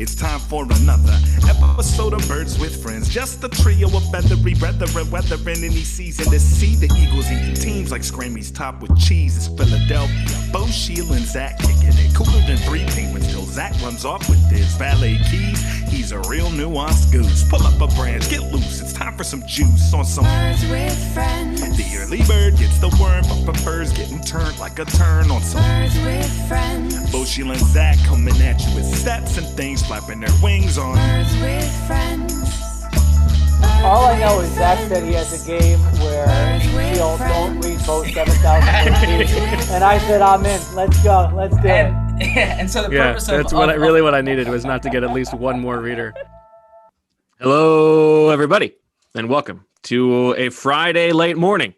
It's time for another episode of Birds with Friends. Just a trio of feathery brethren weathering any season to see the Eagles eating teams like Scrammy's top with cheese. It's Philadelphia, Bo, Sheila, and Zach kicking it cooler than three penguins till Zach runs off with his valet keys. He's a real nuanced goose. Pull up a branch, get loose. It's time for some juice on some Birds with Friends. The early bird gets the worm, but prefers getting turned like a turn on some Birds with Friends. Bo, Sheila, and Zach coming at you with stats and things flapping their wings on Birds with Friends. All I know is Zach said he has a game where he'll don't read both 7,000 words. And I said, I'm in. Let's go. Let's do it. And so the purpose that's of what I needed was not to get at least one more reader. Hello, everybody, and welcome to a Friday late morning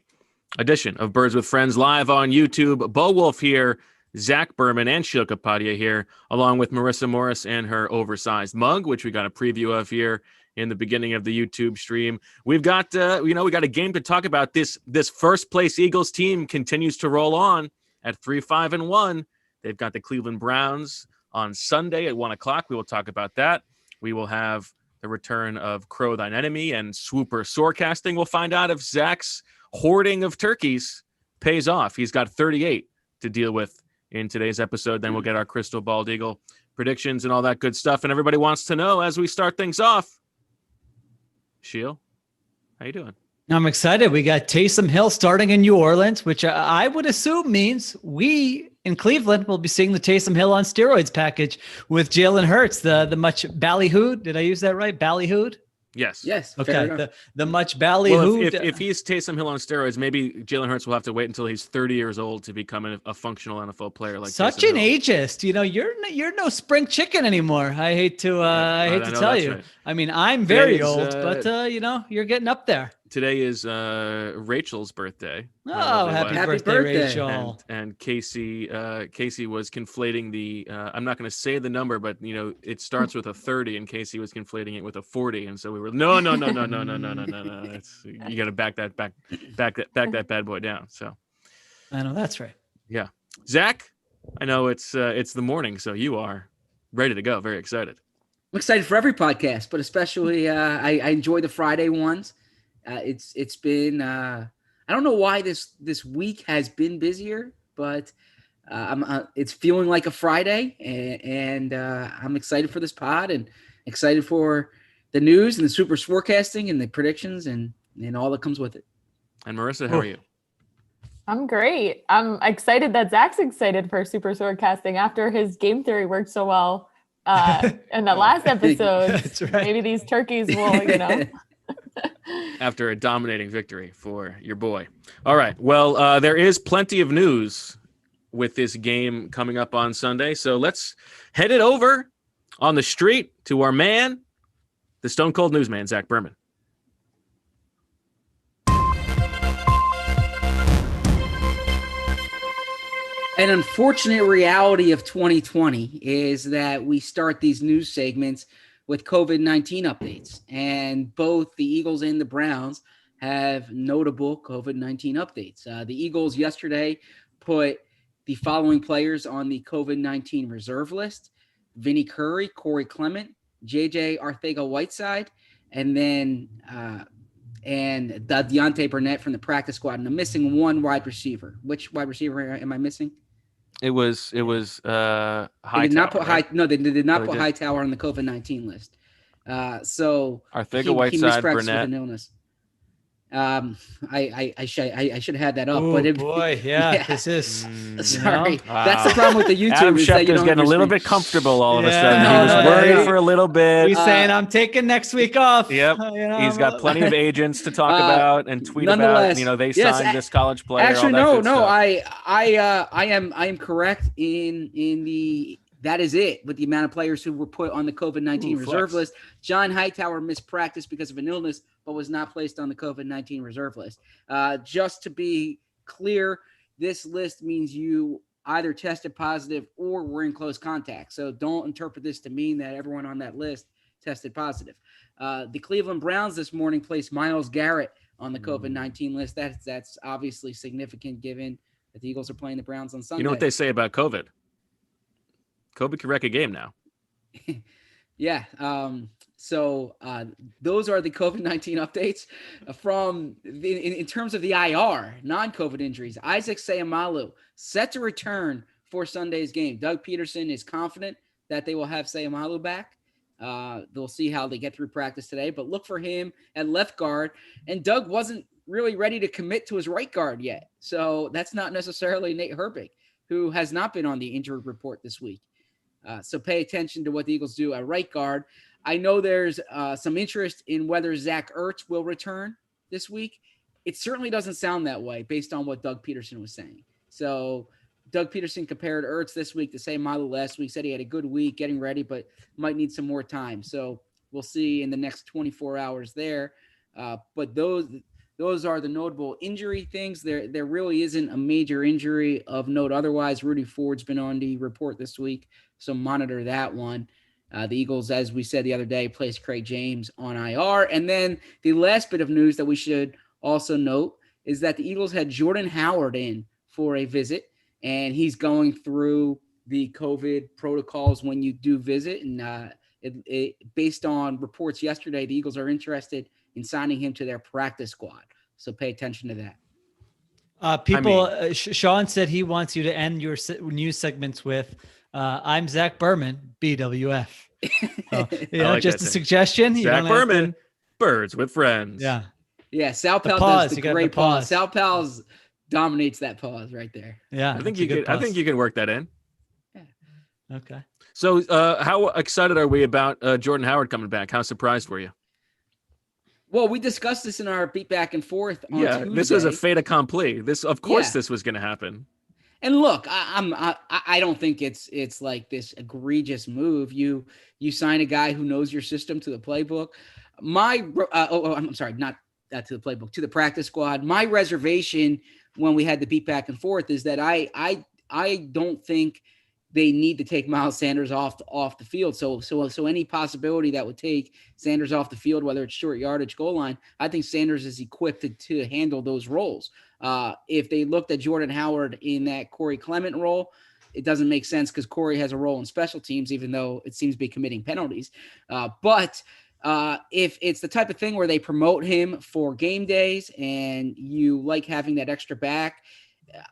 edition of Birds with Friends live on YouTube. Bo Wolf here, Zach Berman, and Sheila Kapadia here, along with Marissa Morris and her oversized mug, which we got a preview of here in the beginning of the YouTube stream. We've got, we got a game to talk about. This first place Eagles team continues to roll on at 3-5-1. They've got the Cleveland Browns on Sunday at 1:00. We will talk about that. We will have the return of Crow Thine Enemy and Swooper Sorecasting. We'll find out if Zach's hoarding of turkeys pays off. He's got 38 to deal with in today's episode. Then we'll get our Crystal Bald Eagle predictions and all that good stuff. And everybody wants to know as we start things off, Sheil, how you doing? I'm excited. We got Taysom Hill starting in New Orleans, which I would assume means we in Cleveland will be seeing the Taysom Hill on steroids package with Jalen Hurts, the much ballyhooed. Did I use that right? Ballyhooed? Yes. Okay. The much ballyhooed. Well, if he's Taysom Hill on steroids, maybe Jalen Hurts will have to wait until he's 30 years old to become a functional NFL player. Like such Taysom an Hill. Ageist. You know, you're no spring chicken anymore. I hate to tell you. Right. I mean, I'm very Today's, old, but you're getting up there. Today is Rachel's birthday. Oh, happy birthday, Rachel! And Casey was conflating the. I'm not going to say the number, but it starts with a 30, and Casey was conflating it with a 40, and so we were no. It's, you got to back that bad boy down. So, I know that's right. Yeah, Zach, I know it's the morning, so you are ready to go. Very excited. I'm excited for every podcast, but especially I enjoy the Friday ones. It's been I don't know why this week has been busier, but it's feeling like a Friday, and I'm excited for this pod and excited for the news and the super forecasting and the predictions and all that comes with it. And Marissa, how are you? I'm great. I'm excited that Zach's excited for super forecasting after his game theory worked so well in the last episode. That's right. Maybe these turkeys will, After a dominating victory for your boy. All right. Well, there is plenty of news with this game coming up on Sunday. So let's head it over on the street to our man, the Stone Cold Newsman, Zach Berman. An unfortunate reality of 2020 is that we start these news segments with COVID-19 updates, and both the Eagles and the Browns have notable COVID-19 updates. The Eagles yesterday put the following players on the COVID-19 reserve list: Vinny Curry, Corey Clement, JJ Arcega-Whiteside, and then Deontay Burnett from the practice squad. And I'm missing one wide receiver. Which wide receiver am I missing? It was Hightower. They did not put right? they did not Oh, put did? Hightower on the COVID-19 list. So Arcega-Whiteside, he mispracticed Burnett. with an illness. I should have had that up, Oh but boy, yeah, this is sorry. Wow. That's the problem with the YouTube. Adam is that you Schefter's don't getting a little understand. bit comfortable all of a Yeah, sudden. no, He was no, worried no. for a little bit. He's saying I'm taking next week off. Yep. He's got plenty of agents to talk about and tweet about. Nonetheless, They yes, signed this college player. Actually, all that no. good stuff. I am correct in the. That is it with the amount of players who were put on the COVID-19 reserve flex. list. John Hightower missed practice because of an illness, but was not placed on the COVID-19 reserve list. Just to be clear, this list means you either tested positive or were in close contact. So don't interpret this to mean that everyone on that list tested positive. The Cleveland Browns this morning placed Myles Garrett on the COVID-19 list. That's obviously significant given that the Eagles are playing the Browns on Sunday. You know what they say about COVID? COVID can wreck a game now. Yeah. So those are the COVID-19 updates from in terms of the IR, non-COVID injuries. Isaac Seumalo set to return for Sunday's game. Doug Peterson is confident that they will have Seumalo back. They'll see how they get through practice today, but look for him at left guard. And Doug wasn't really ready to commit to his right guard yet. So that's not necessarily Nate Herbig, who has not been on the injury report this week. So pay attention to what the Eagles do at right guard. I know there's some interest in whether Zach Ertz will return this week. It certainly doesn't sound that way based on what Doug Peterson was saying. So Doug Peterson compared Ertz this week to Seumalo last week, said he had a good week getting ready, but might need some more time. So we'll see in the next 24 hours there. But those are the notable injury things. There really isn't a major injury of note otherwise. Rudy Ford's been on the report this week, so monitor that one. The Eagles, as we said the other day, placed Craig James on IR. And then the last bit of news that we should also note is that the Eagles had Jordan Howard in for a visit, and he's going through the COVID protocols when you do visit. And based on reports yesterday, the Eagles are interested in signing him to their practice squad. So pay attention to that. Sean said he wants you to end your news segments with, I'm Zach Berman, BWF. So, like just that a suggestion. Zach Berman, Birds with Friends. Yeah. Yeah, Sal Pal does the great pause. Sal Pal's dominates that pause right there. Yeah, I think you can work that in. Yeah. Okay. So, how excited are we about Jordan Howard coming back? How surprised were you? Well, we discussed this in our beat back and forth on Tuesday. This was a fait accompli. This was going to happen. And look, I don't think it's like this egregious move. You sign a guy who knows your system to the playbook. I'm sorry, not to the playbook, to the practice squad. My reservation when we had the beat back and forth is that I don't think they need to take Miles Sanders off the field. So any possibility that would take Sanders off the field, whether it's short yardage, goal line, I think Sanders is equipped to handle those roles. If they looked at Jordan Howard in that Corey Clement role, it doesn't make sense because Corey has a role in special teams, even though it seems to be committing penalties. But if it's the type of thing where they promote him for game days and you like having that extra back,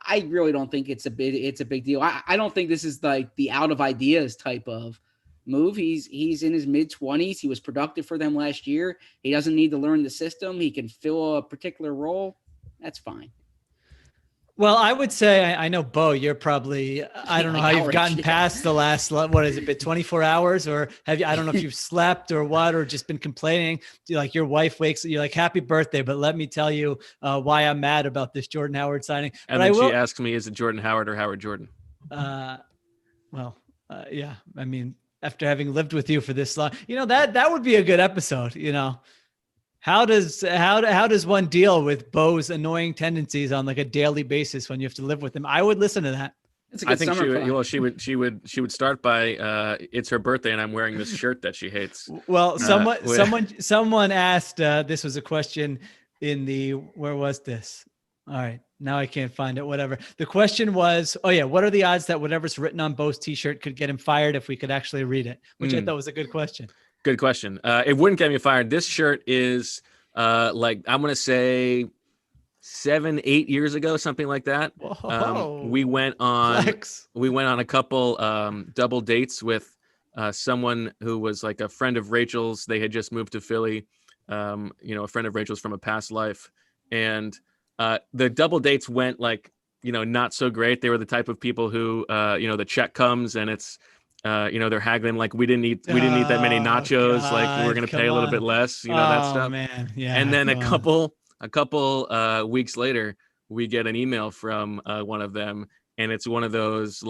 I really don't think it's a big deal. I don't think this is like the out of ideas type of move. He's in his mid-20s. He was productive for them last year. He doesn't need to learn the system. He can fill a particular role. That's fine. Well, I would say, I know, Bo, you're probably, I don't know how you've gotten past the last, what has it been, 24 hours? Or have you, I don't know if you've slept or what, or just been complaining. Like your wife wakes, you're like, happy birthday, but let me tell you why I'm mad about this Jordan Howard signing. And then she asks me, is it Jordan Howard or Howard Jordan? Yeah. I mean, after having lived with you for this long, that would be a good episode, How does one deal with Bo's annoying tendencies on like a daily basis when you have to live with him? I would listen to that. I think she would start by it's her birthday and I'm wearing this shirt that she hates. Well, someone asked, this was a question where was this? All right, now I can't find it. Whatever. The question was, what are the odds that whatever's written on Bo's t-shirt could get him fired if we could actually read it? Which I thought was a good question. Good question. It wouldn't get me fired. This shirt is I'm going to say 7-8 years ago, something like that. We went on a couple double dates with someone who was like a friend of Rachel's. They had just moved to Philly, a friend of Rachel's from a past life. And the double dates went not so great. They were the type of people who, the check comes and it's, they're haggling like we didn't eat that many nachos. God, like we're going to pay a little bit less, that stuff. Man. Yeah. And then a couple weeks later, we get an email from one of them, and it's one of those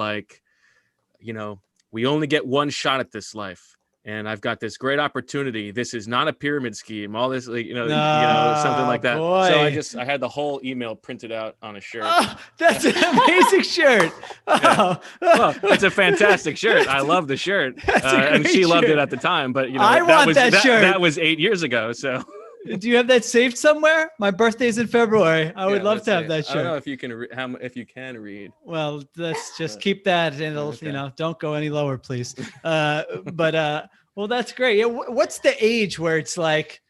we only get one shot at this life, and I've got this great opportunity. This is not a pyramid scheme. All this, something like that. Boy. So I had the whole email printed out on a shirt. Oh, that's an amazing shirt. Yeah. Well, it's a fantastic shirt. I love the shirt, and she loved it at the time. But I want that shirt. That was 8 years ago. So. Do you have that saved somewhere? My birthday's in February. I would love to have that shirt. I don't know if you can if you can read. Well, let's just keep that, and it'll, okay. Don't go any lower, please. But Well, that's great. Yeah, what's the age where it's like,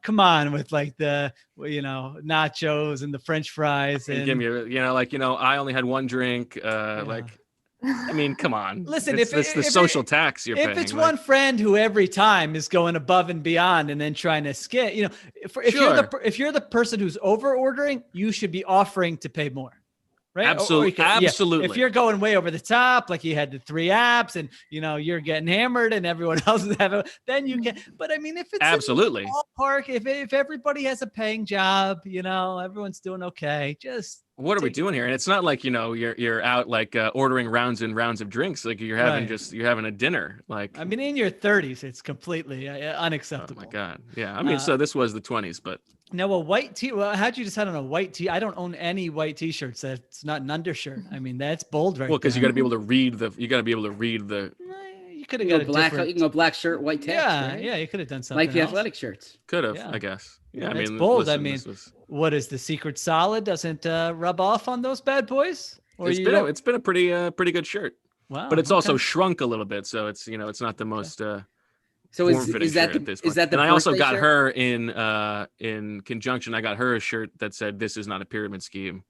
come on with like the, nachos and the French fries and give me, I only had one drink. I mean, come on. Listen, it's the social tax you're paying. If it's one friend who every time is going above and beyond and then trying to skip, if you're the person who's over ordering, you should be offering to pay more. Right? Absolutely. Absolutely. If you're going way over the top, like you had the 3 apps and, you're getting hammered and everyone else is having, then you can, but I mean, if it's absolutely in the ballpark, if everybody has a paying job, everyone's doing okay. Just what are we doing here? And it's not like, you're out like ordering rounds and rounds of drinks. Like you're having you're having a dinner. Like, I mean, in your 30s, it's completely unacceptable. Oh my God. Yeah. I mean, so this was the 20s, but. Now a white tee. Well, how'd you decide on a white tee? I don't own any white t-shirts. That's not an undershirt. I mean, that's bold, right? Well, because you got to be able to read the. You could have got black. You can go black shirt, white text. Yeah, right? yeah. You could have done something like the else. athletic shirts. Could have, I guess. Yeah, I mean, it's bold. Listen, what is the secret solid? Doesn't rub off on those bad boys? Or it's been a pretty good shirt. Wow. But it's also shrunk a little bit, so it's it's not the most. So is that the and I also got her in conjunction. I got her a shirt that said, "This is not a pyramid scheme,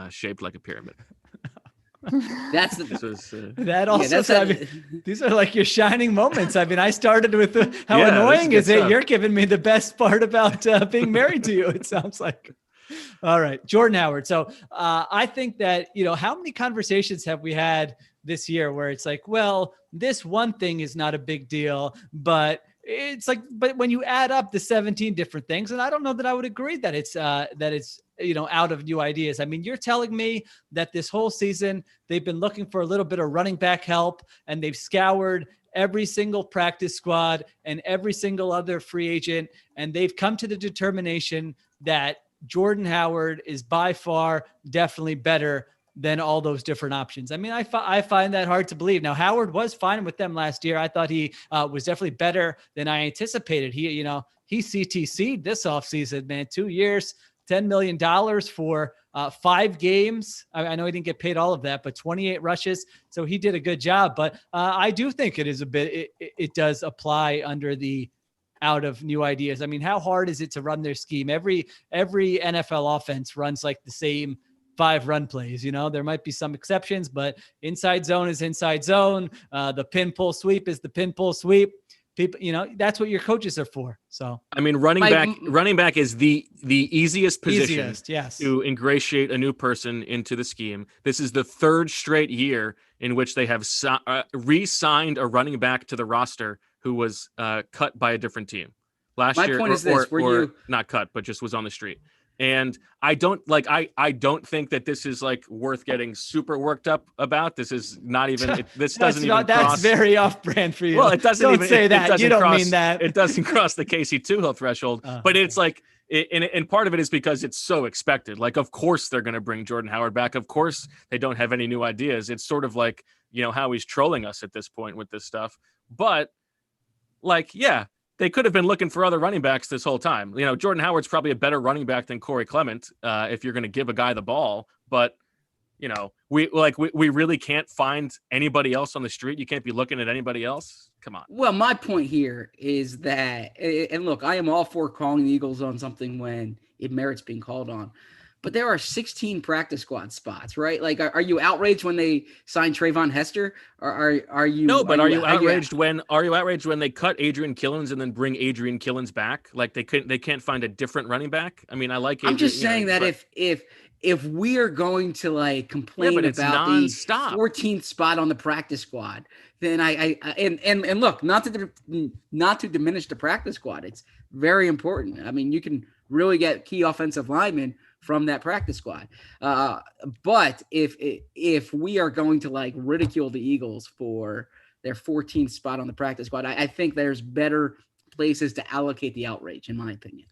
shaped like a pyramid." That's these are like your shining moments. I mean, I started with how annoying is it? You're giving me the best part about being married to you. It sounds like. All right, Jordan Howard. So I think that, how many conversations have we had this year where it's like, well, this one thing is not a big deal, but it's like, but when you add up the 17 different things, and I don't know that I would agree that it's out of new ideas. I mean, you're telling me that this whole season, they've been looking for a little bit of running back help and they've scoured every single practice squad and every single other free agent. And they've come to the determination that Jordan Howard is by far definitely better than all those different options. I mean, I find that hard to believe. Now, Howard was fine with them last year. I thought he was definitely better than I anticipated. He CTC'd this offseason, man, 2 years, $10 million for 5 games. I know he didn't get paid all of that, but 28 rushes. So he did a good job. But I do think it is a bit, it does apply under the out of new ideas. I mean, how hard is it to run their scheme? Every NFL offense runs like the same 5 run plays. There might be some exceptions, but inside zone is inside zone. The pin pull sweep is the pin pull sweep. People, that's what your coaches are for. So, I mean, running back is the easiest position to ingratiate a new person into the scheme. This is the 3rd straight year in which they have re-signed a running back to the roster who was cut by a different team last year. My point is this: not cut, but just was on the street. And I don't think that this is like worth getting super worked up about. This is not even. This doesn't even. That's very off-brand for you. Well, it doesn't. Don't say that. You don't mean that. It doesn't cross the KC Tuchel threshold. But it's like, and part of it is because it's so expected. Like, of course they're going to bring Jordan Howard back. Of course they don't have any new ideas. It's sort of like how he's trolling us at this point with this stuff. But like, yeah. They could have been looking for other running backs this whole time. Jordan Howard's probably a better running back than Corey Clement if you're going to give a guy the ball. But, we really can't find anybody else on the street. You can't be looking at anybody else. Come on. Well, my point here is that, and look, I am all for calling the Eagles on something when it merits being called on. But there are 16 practice squad spots, right? Like, are you outraged when they signed Trayvon Hester? Or are you? No, but are you outraged when they cut Adrian Killins and then bring Adrian Killins back? Like they can't find a different running back. I mean, I like. I'm just saying that if we are going to like complain about the 14th spot on the practice squad, then and look, not to diminish the practice squad, it's very important. I mean, you can really get key offensive linemen from that practice squad. But if we are going to like ridicule the Eagles for their 14th spot on the practice squad, I think there's better places to allocate the outrage, in my opinion.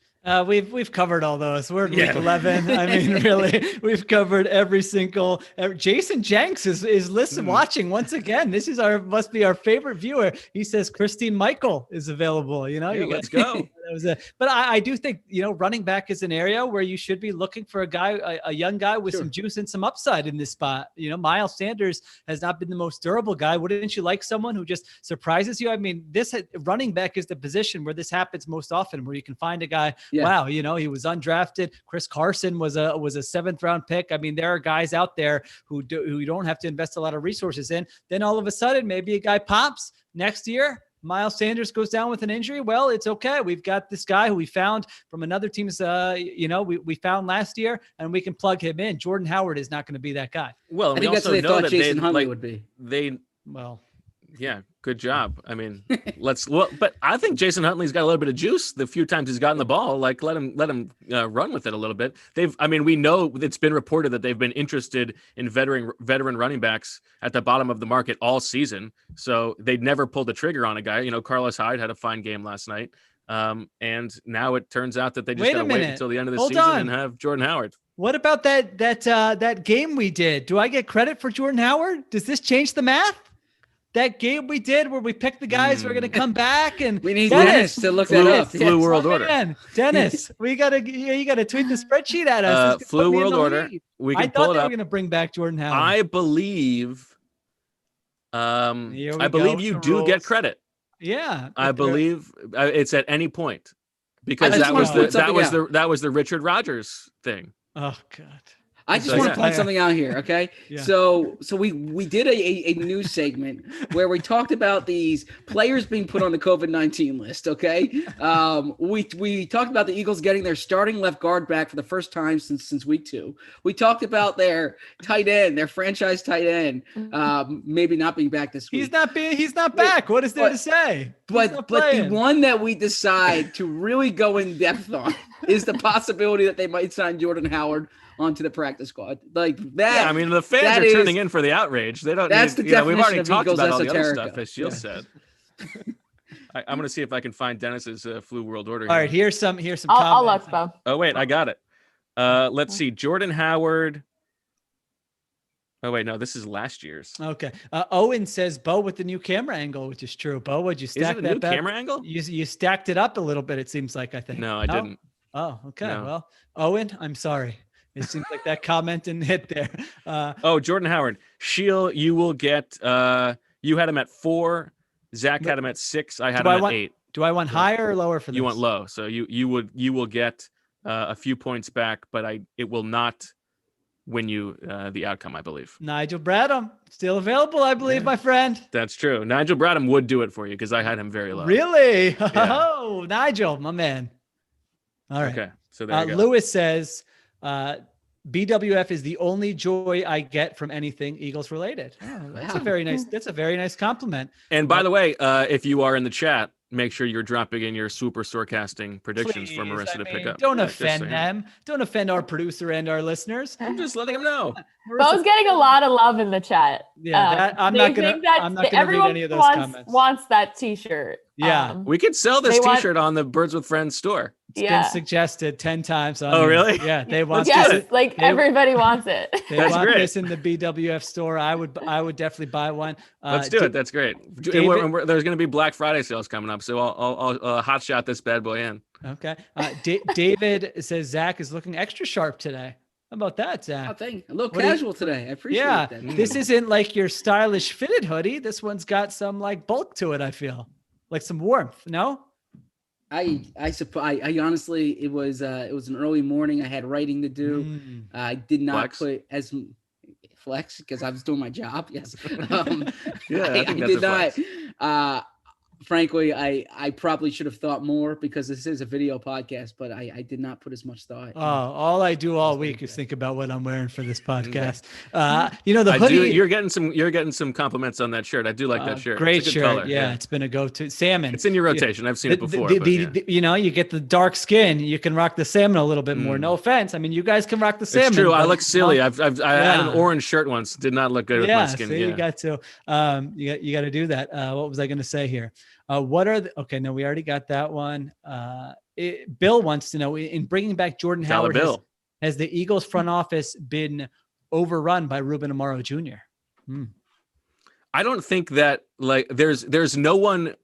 We've covered all those. We're week 11. I mean, really, we've covered every single. Jason Jenks is watching once again. This is must be our favorite viewer. He says Christine Michael is available. Let's go. That was it. But I do think, running back is an area where you should be looking for a young guy with some juice and some upside in this spot. Miles Sanders has not been the most durable guy. Wouldn't you like someone who just surprises you? I mean, this running back is the position where this happens most often, where you can find a guy, wow, he was undrafted. Chris Carson was a 7th round pick. I mean, there are guys out there who you don't have to invest a lot of resources in. Then all of a sudden, maybe a guy pops next year. Miles Sanders goes down with an injury. Well, it's okay. We've got this guy who we found from another team's, we found last year, and we can plug him in. Jordan Howard is not going to be that guy. Well, I think that's what they thought Jason Huntley would be. Yeah, good job. I mean, but I think Jason Huntley's got a little bit of juice. The few times he's gotten the ball, like let him run with it a little bit. We know it's been reported that they've been interested in veteran running backs at the bottom of the market all season. So they'd never pulled the trigger on a guy. Carlos Hyde had a fine game last night. And now it turns out that they just got to wait until the end of the season and have Jordan Howard. What about that game we did? Do I get credit for Jordan Howard? Does this change the math? That game we did where we picked the guys who are going to come back, and we need Dennis to look that up. Flu World Order. Dennis, you got to tweet the spreadsheet at us. Flu World Order. We can I pull thought it they up. were going to bring back Jordan Howard. I believe. I believe you do get credit. Yeah, I believe it's at any point, because that was the Richard Rodgers thing. Oh God. I just want to point something out here, okay? Yeah. So we did a news segment where we talked about these players being put on the COVID-19 list, okay? We talked about the Eagles getting their starting left guard back for the first time since week 2. We talked about their tight end, their franchise tight end, maybe not being back this week. He's not back. What is there to say? But the one that we decide to really go in depth on is the possibility that they might sign Jordan Howard onto the practice squad. Like that. Yeah, I mean, the fans are turning in for the outrage. They don't. That's need, the definition we've already of talked Eagles about all the other esoterica. stuff, as Shields said. I'm going to see if I can find Dennis's Flu World Order. All right, here's some. I'll look, Bo. Oh wait, I got it. Let's see, Jordan Howard. Oh wait, no, this is last year's. Okay. Owen says Bo with the new camera angle, which is true. Bo, would you stack is it that a new back? camera angle? You stacked it up a little bit. It seems like I think. No, I didn't. Oh, okay. No. Well, Owen, I'm sorry. It seems like that comment didn't hit there. Jordan Howard. Sheil, you will get. You had him at 4. Zach had him at 6. I had him at 8. Do I want higher or lower for this? You want low, so you will get a few points back, but it will not win you the outcome, I believe. Nigel Bradham still available, I believe, my friend. That's true. Nigel Bradham would do it for you because I had him very low. Really? Yeah. Oh, Nigel, my man. All right. Okay, so there you go. Lewis says, BWF is the only joy I get from anything Eagles related. Oh, that's a very nice. That's a very nice compliment. And by the way, if you are in the chat, make sure you're dropping in your super storecasting predictions for Marissa to pick up. Don't offend them. Don't offend our producer and our listeners. I'm just letting them know. Bo's getting a lot of love in the chat. Yeah, I'm not gonna read any of those comments. Wants that T-shirt. Yeah, we could sell this T-shirt on the Birds with Friends store. It's been suggested 10 times. Really? Yeah, they want this. Everybody wants it. They want this in the BWF store. I would definitely buy one. Let's do it. That's great. There's going to be Black Friday sales coming up, so I'll hot shot this bad boy in. Okay. David says Zach is looking extra sharp today. How about that, Zach? A little casual today. I appreciate that. This isn't like your stylish fitted hoodie. This one's got some like bulk to it. I feel like some warmth. No. I honestly, it was an early morning. I had writing to do. I did not put as flex because I was doing my job. Yes. I did not. Frankly, I probably should have thought more because this is a video podcast, but I did not put as much thought. Oh, all I do all week is think about what I'm wearing for this podcast. The hoodie. You're getting some compliments on that shirt. I do like that shirt. Great shirt. Color. Yeah, it's been a go-to. Salmon. It's in your rotation. I've seen it before. You get the dark skin. You can rock the salmon a little bit more. No offense. I mean, you guys can rock the salmon. It's true. I look silly. I had an orange shirt once. Did not look good with my skin. You got to. You got to do that. What was I going to say here? Okay, no, we already got that one. Bill wants to know, in bringing back Jordan Howard, has the Eagles front office been overrun by Ruben Amaro Jr.? I don't think that there's no one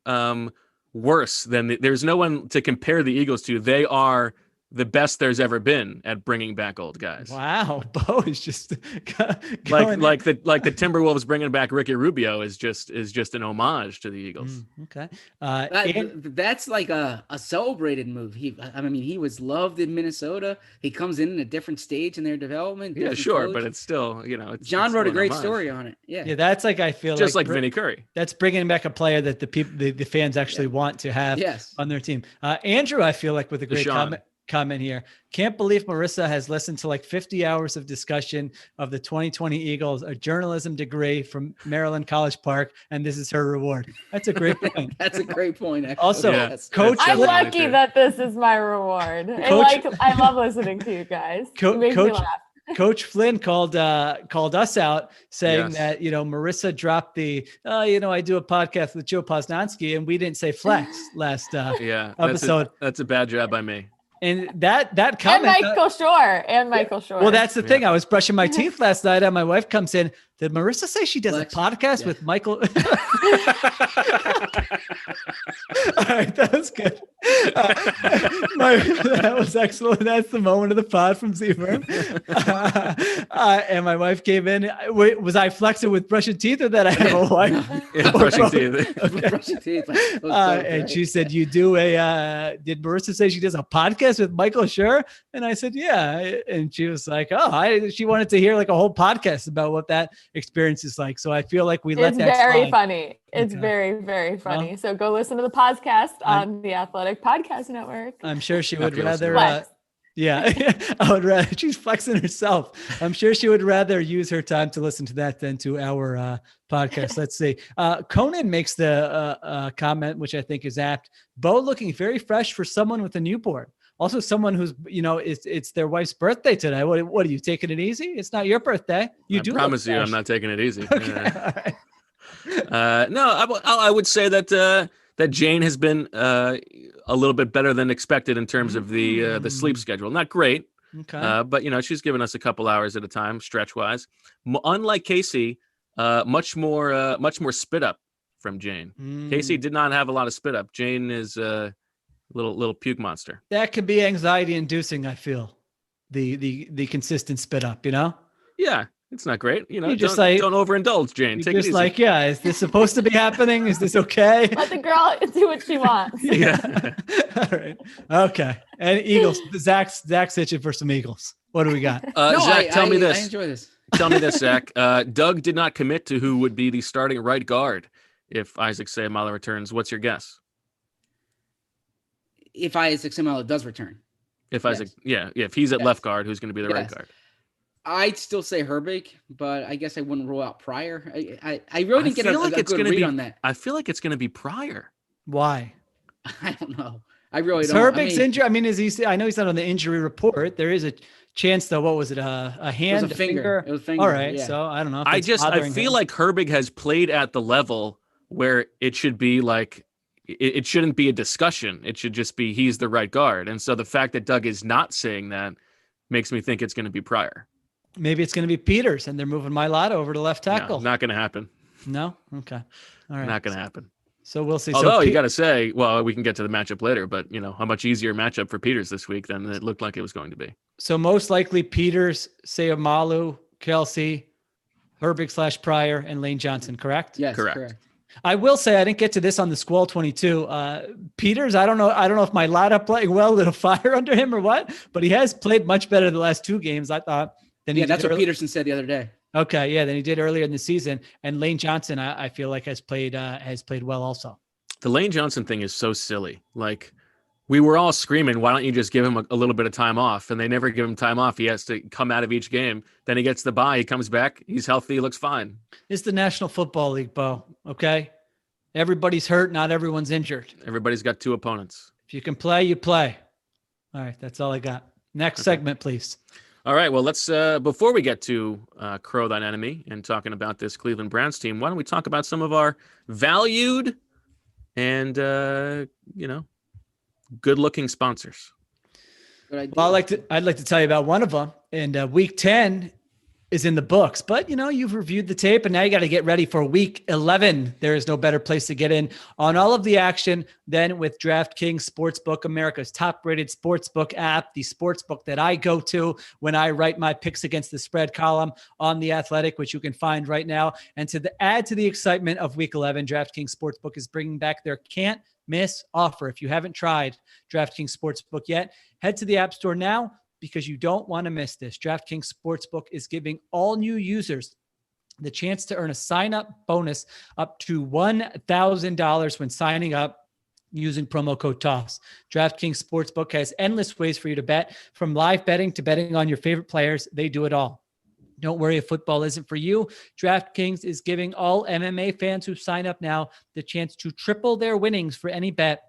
worse than there's no one to compare the Eagles to. They are the best there's ever been at bringing back old guys. Wow, Bo is just like the Timberwolves bringing back Ricky Rubio is just an homage to the Eagles. Okay, That's like a celebrated move. He was loved in Minnesota. He comes in a different stage in their development. Yeah, sure, but it's still, John wrote a great story on it. Yeah, that's like, I feel just like Vinny Curry. That's bringing back a player that the fans actually want to have on their team. Andrew, I feel like, with a great comment here. Can't believe Marissa has listened to like 50 hours of discussion of the 2020 Eagles, a journalism degree from Maryland College Park, and this is her reward. That's a great point. That's a great point. Actually. Also, Coach, I'm lucky that this is my reward. I love listening to you guys. It makes me laugh. Coach Flynn called us out saying that, Marissa dropped the, I do a podcast with Joe Posnanski, and we didn't say flex last episode. That's a bad job by me. And that comment. And Michael Shore. Well, that's the thing. I was brushing my teeth last night, and my wife comes in. Did Marissa say she does a podcast with Michael? All right, that was good. That was excellent. That's the moment of the pod from Z-Firm. And my wife came in. Wait, was I flexing with brushing teeth, or that I have a wife? Yeah, brushing teeth. Okay. Brushing teeth. And she said, "You do did Marissa say she does a podcast with Michael Schur?" And I said, "Yeah." And she was like, she wanted to hear like a whole podcast about what that experience is like. So I feel like it's very funny. It's very, very funny. Well, so go listen to the podcast on the Athletic Podcast Network. I'm sure she would rather I would rather, she's flexing herself. I'm sure she would rather use her time to listen to that than to our podcast. Let's see. Conan makes the comment, which I think is apt. Bo looking very fresh for someone with a newborn. Also, someone who's, it's their wife's birthday today. What are you taking it easy? It's not your birthday. I promise you, I'm not taking it easy. Okay. All right. No, I would say that Jane has been a little bit better than expected in terms of the sleep schedule. Not great, but she's given us a couple hours at a time, stretch wise. Unlike Casey, much more spit up from Jane. Casey did not have a lot of spit up. Jane is little puke monster. That could be anxiety inducing, I feel. The consistent spit up, Yeah, it's not great. You don't overindulge, Jane. Take it easy. Is this supposed to be happening? Is this okay? Let the girl do what she wants. Yeah. All right. Okay. And Eagles. Zach's itching for some Eagles. What do we got? Zach, tell me this. I enjoy this. Tell me this, Zach. Doug did not commit to who would be the starting right guard if Isaac Seumalo returns. What's your guess? If Isaac Seumalo does return. If he's at left guard, who's going to be the right guard? I'd still say Herbig, but I guess I wouldn't rule out Pryor. I really didn't get a good read on that. I feel like it's going to be Pryor. Why? I don't know. I really don't. Herbig's injury. I mean, I know he's not on the injury report. There is a chance, though. What was it? A hand? It was a finger. It was a finger. All right. Yeah. So I don't know. I feel like Herbig has played at the level where it should be like, it shouldn't be a discussion. It should just be he's the right guard. And so the fact that Doug is not saying that makes me think it's going to be Pryor. Maybe it's going to be Peters, and they're moving Mailata over to left tackle. No, not going to happen. No? Okay. All right. Not going to happen. So we'll see. Although you got to say, well, we can get to the matchup later, but a much easier matchup for Peters this week than it looked like it was going to be. So most likely Peters, Seumalo, Kelsey, Herbig / Pryor, and Lane Johnson, correct? Yes, correct. I will say I didn't get to this on the Squall 22. Peters, I don't know if Mailata playing well, little fire under him or what, but he has played much better the last two games, I thought. That's what Peterson said the other day. Okay, yeah, than he did earlier in the season. And Lane Johnson, I feel like has played well also. The Lane Johnson thing is so silly. Like, we were all screaming, why don't you just give him a little bit of time off? And they never give him time off. He has to come out of each game. Then he gets the bye. He comes back. He's healthy. He looks fine. It's the National Football League, Bo. Okay? Everybody's hurt. Not everyone's injured. Everybody's got two opponents. If you can play, you play. All right. That's all I got. Next segment, please. All right. Well, let's, before we get to Crow Thine Enemy and talking about this Cleveland Browns team, why don't we talk about some of our valued and, good-looking sponsors. Well, I'd like to tell you about one of them. In week 10, is in the books, but you've reviewed the tape and now you got to get ready for week 11. There is no better place to get in on all of the action than with DraftKings Sportsbook, America's top rated sportsbook app, the sportsbook that I go to when I write my picks against the spread column on The Athletic, which you can find right now. And add to the excitement of week 11, DraftKings Sportsbook is bringing back their can't miss offer. If you haven't tried DraftKings Sportsbook yet, head to the App Store now, because you don't want to miss this. DraftKings Sportsbook is giving all new users the chance to earn a sign-up bonus up to $1,000 when signing up using promo code TOSS. DraftKings Sportsbook has endless ways for you to bet, from live betting to betting on your favorite players. They do it all. Don't worry if football isn't for you. DraftKings is giving all MMA fans who sign up now the chance to triple their winnings for any bet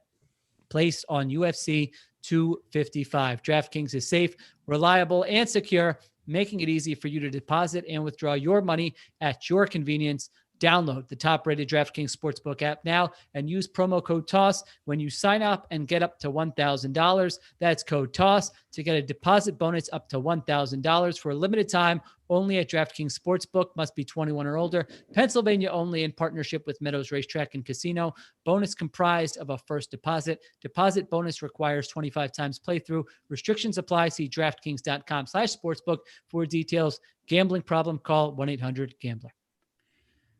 placed on UFC 255. DraftKings is safe, reliable, and secure, making it easy for you to deposit and withdraw your money at your convenience. Download the top-rated DraftKings Sportsbook app now and use promo code TOSS when you sign up and get up to $1,000. That's code TOSS to get a deposit bonus up to $1,000 for a limited time only at DraftKings Sportsbook. Must be 21 or older. Pennsylvania only, in partnership with Meadows Racetrack and Casino. Bonus comprised of a first deposit. Deposit bonus requires 25 times playthrough. Restrictions apply. See DraftKings.com/sportsbook for details. Gambling problem? Call 1-800-GAMBLER.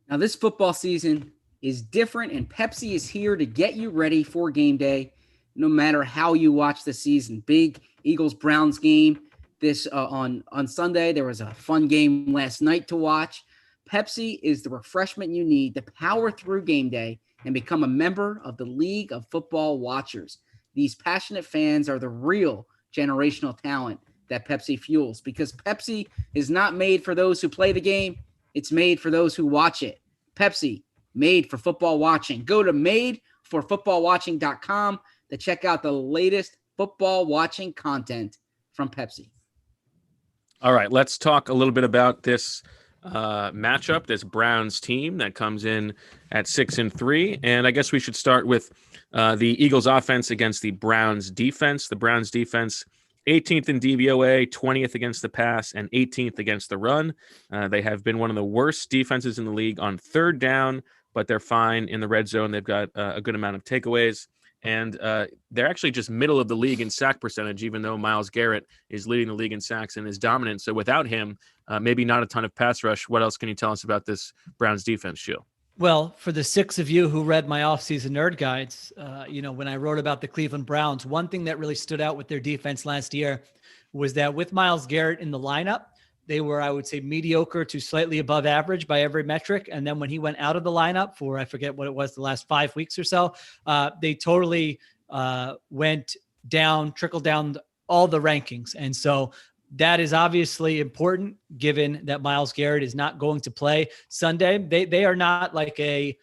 Now, this football season is different, and Pepsi is here to get you ready for game day, no matter how you watch the season. Big Eagles-Browns game this on Sunday. There was a fun game last night to watch. Pepsi is the refreshment you need to power through game day and become a member of the League of Football Watchers. These passionate fans are the real generational talent that Pepsi fuels, because Pepsi is not made for those who play the game. It's made for those who watch it. Pepsi, made for football watching. Go to madeforfootballwatching.com to check out the latest football watching content from Pepsi. All right, let's talk a little bit about this matchup, this Browns team that comes in at 6-3. And I guess we should start with the Eagles offense against the Browns defense. The Browns defense, 18th in DVOA, 20th against the pass, and 18th against the run. They have been one of the worst defenses in the league on third down, but they're fine in the red zone. They've got a good amount of takeaways, and they're actually just middle of the league in sack percentage, even though Myles Garrett is leading the league in sacks and is dominant. So without him, maybe not a ton of pass rush. What else can you tell us about this Browns defense, Sheil? Well, for the 6 of you who read my offseason nerd guides, when I wrote about the Cleveland Browns, one thing that really stood out with their defense last year was that with Myles Garrett in the lineup, they were, I would say, mediocre to slightly above average by every metric. And then when he went out of the lineup for, I forget what it was, the last 5 weeks or so, they totally went down, trickled down all the rankings. And so that is obviously important, given that Myles Garrett is not going to play Sunday. They are not like a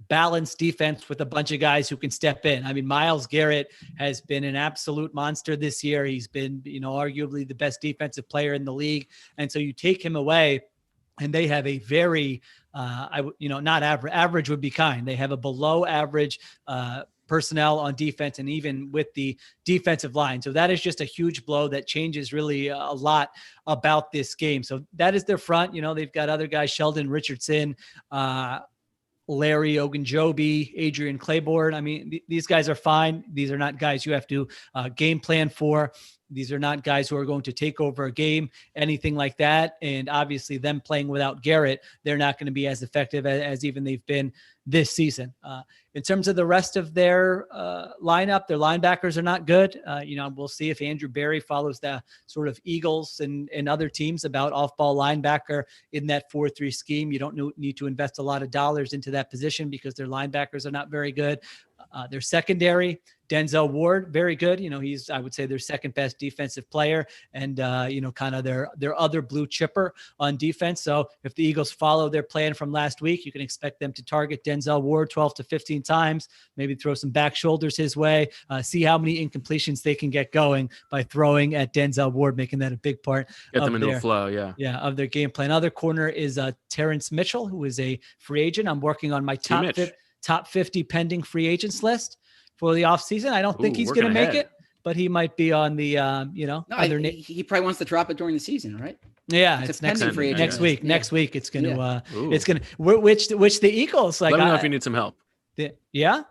balanced defense with a bunch of guys who can step in. I mean, Myles Garrett has been an absolute monster this year. He's been, arguably the best defensive player in the league. And so you take him away and they have a very, not average would be kind. They have a below average personnel on defense, and even with the defensive line. So that is just a huge blow that changes really a lot about this game. So that is their front. They've got other guys, Sheldon Richardson, Larry Ogunjobi, Adrian Claiborne. I mean, these guys are fine. These are not guys you have to game plan for. These are not guys who are going to take over a game, anything like that. And obviously them playing without Garrett, they're not going to be as effective as even they've been this season. In terms of the rest of their lineup, their linebackers are not good. We'll see if Andrew Berry follows the sort of Eagles and other teams about off-ball linebacker in that 4-3 scheme. You don't need to invest a lot of dollars into that position because their linebackers are not very good. Their secondary, Denzel Ward, very good. He's, I would say, their second best defensive player and, kind of their other blue chipper on defense. So if the Eagles follow their plan from last week, you can expect them to target Denzel Ward 12 to 15 times, maybe throw some back shoulders his way, see how many incompletions they can get going by throwing at Denzel Ward, making that a big part. Get them into a flow, yeah, of their game plan. Other corner is Terrence Mitchell, who is a free agent. I'm working on my top 50 pending free agents list for the offseason. I don't think he's going to make it, but he might be on the, he probably wants to drop it during the season, right? Yeah, It's a it's next pending free week. Next agent week. list. Next week, it's gonna. Ooh. It's gonna. Which the Eagles like? Let me know if you need some help. Yeah. Yeah.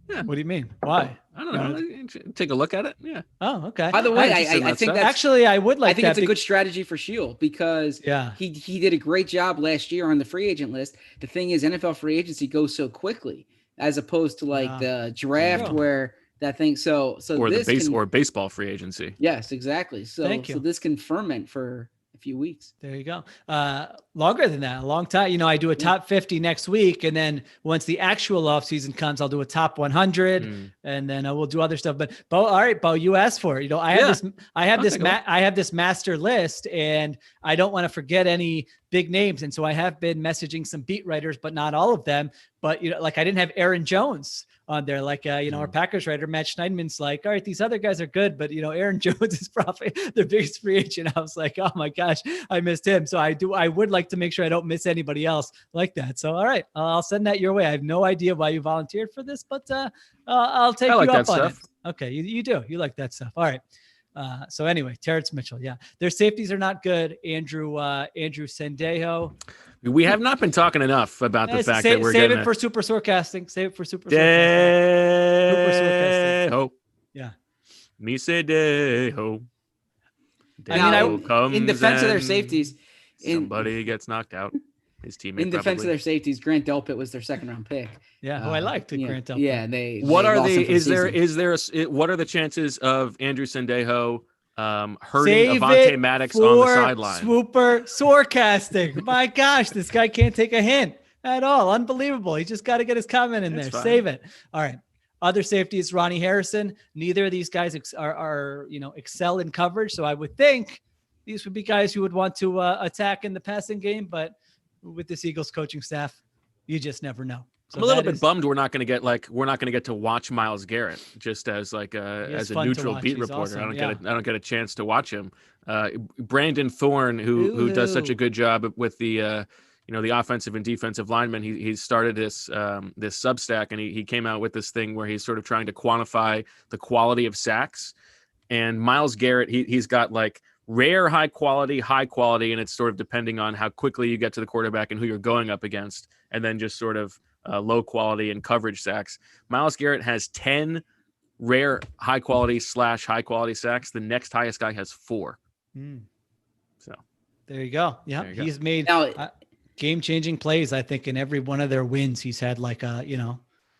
What do you mean? Why? I don't know. Take a look at it. Yeah. Oh, okay. By the way, interested in I that think stuff. that's Actually, I would like I think that. it's a good strategy for Shield because Yeah. he did a great job last year on the free agent list. The thing is, NFL free agency goes so quickly as opposed to like the draft True. where that thing. So Or this can, or baseball free agency. yes, exactly. So Thank you. so this can ferment for a few weeks. There you go. Longer than that, a long time. You know, I do a top 50 next week, and then once the actual off season comes, I'll do a top 100, and then we'll do other stuff. But Bo, all right, Bo, you asked for it. You know, I have this master list, and I don't want to forget any big names, and so I have been messaging some beat writers, but not all of them. But you know, like I didn't have Aaron Jones on there. Like, our Packers writer, Matt Schneidman's like, all right, these other guys are good, but Aaron Jones is probably the biggest free agent. I was like, oh my gosh, I missed him. So I would like to make sure I don't miss anybody else like that. So, all right, I'll send that your way. I have no idea why you volunteered for this, but I'll take you up on it. Okay. You do. You like that stuff. All right. So anyway, Terrence Mitchell. Yeah. Their safeties are not good. Andrew Sendejo. We have not been talking enough about the fact that we're save getting it for super forecasting. Save it for super Deho. Yeah. Me say Deho. In defense of their safeties, somebody gets knocked out. His teammate. In defense of their safeties, Grant Delpit was their second round pick. Yeah, who I liked Grant Delpit. Yeah, What they are lost the? him for Is the there? season. What are the chances of Andrew Sendejo hurting Save Avonte it Maddox for on the sideline? Swooper Sorecasting. My gosh, this guy can't take a hint at all. Unbelievable. He just got to get his comment in there. Fine. Save it. All right. Other safeties, Ronnie Harrison. Neither of these guys are excel in coverage. So I would think these would be guys who would want to attack in the passing game. But with this Eagles coaching staff, you just never know. So I'm a little bit bummed we're not going to get to watch Myles Garrett just as like as a neutral beat reporter. Awesome. I don't get a chance to watch him. Brandon Thorne, who does such a good job with the the offensive and defensive linemen. He started this Substack, and he came out with this thing where he's sort of trying to quantify the quality of sacks. And Myles Garrett, he's got like rare high quality, and it's sort of depending on how quickly you get to the quarterback and who you're going up against, and then just sort of low quality and coverage sacks. Myles Garrett has 10 rare high quality sacks. The next highest guy has 4. So there you go. Yeah, he's made game-changing plays. I think in every one of their wins, he's had like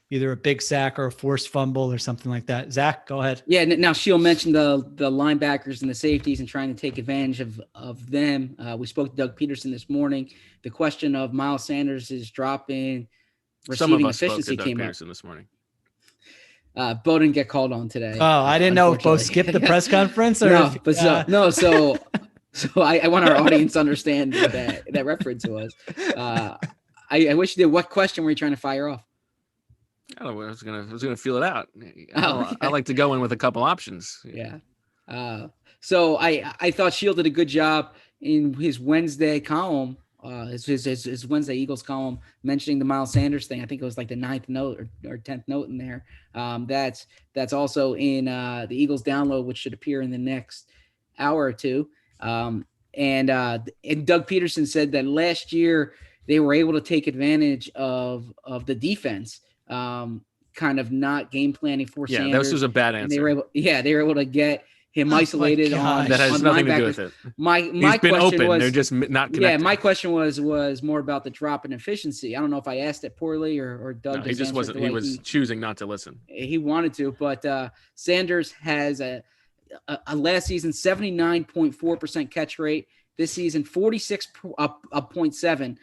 either a big sack or a forced fumble or something like that. Zach, go ahead. Yeah. Now Sheil mentioned the linebackers and the safeties and trying to take advantage of them. We spoke to Doug Peterson this morning. The question of Miles Sanders' drop in receiving efficiency came up this morning. Bo didn't get called on today. Oh, I didn't know if Bo skipped the press conference or So I want our audience to understand that reference was. I wish you did. What question were you trying to fire off? I don't know. I was gonna feel it out. Okay. I like to go in with a couple options. Yeah. So I thought Sheil did a good job in his Wednesday column, his Wednesday Eagles column, mentioning the Miles Sanders thing. I think it was like the 9th note or 10th note in there. That's also in the Eagles download, which should appear in the next hour or two. And Doug Peterson said that last year they were able to take advantage of the defense, kind of not game planning for Sanders. Yeah, this was a bad answer. They were able to get him isolated on that has on nothing linebackers. to do with it. My He's been question open. was, they're just not connected. yeah, my question was more about the drop in efficiency. I don't know if I asked it poorly or Doug. No, he just wasn't. He was choosing not to listen. He wanted to, but Sanders has a last season 79.4% catch rate. This season 46.7.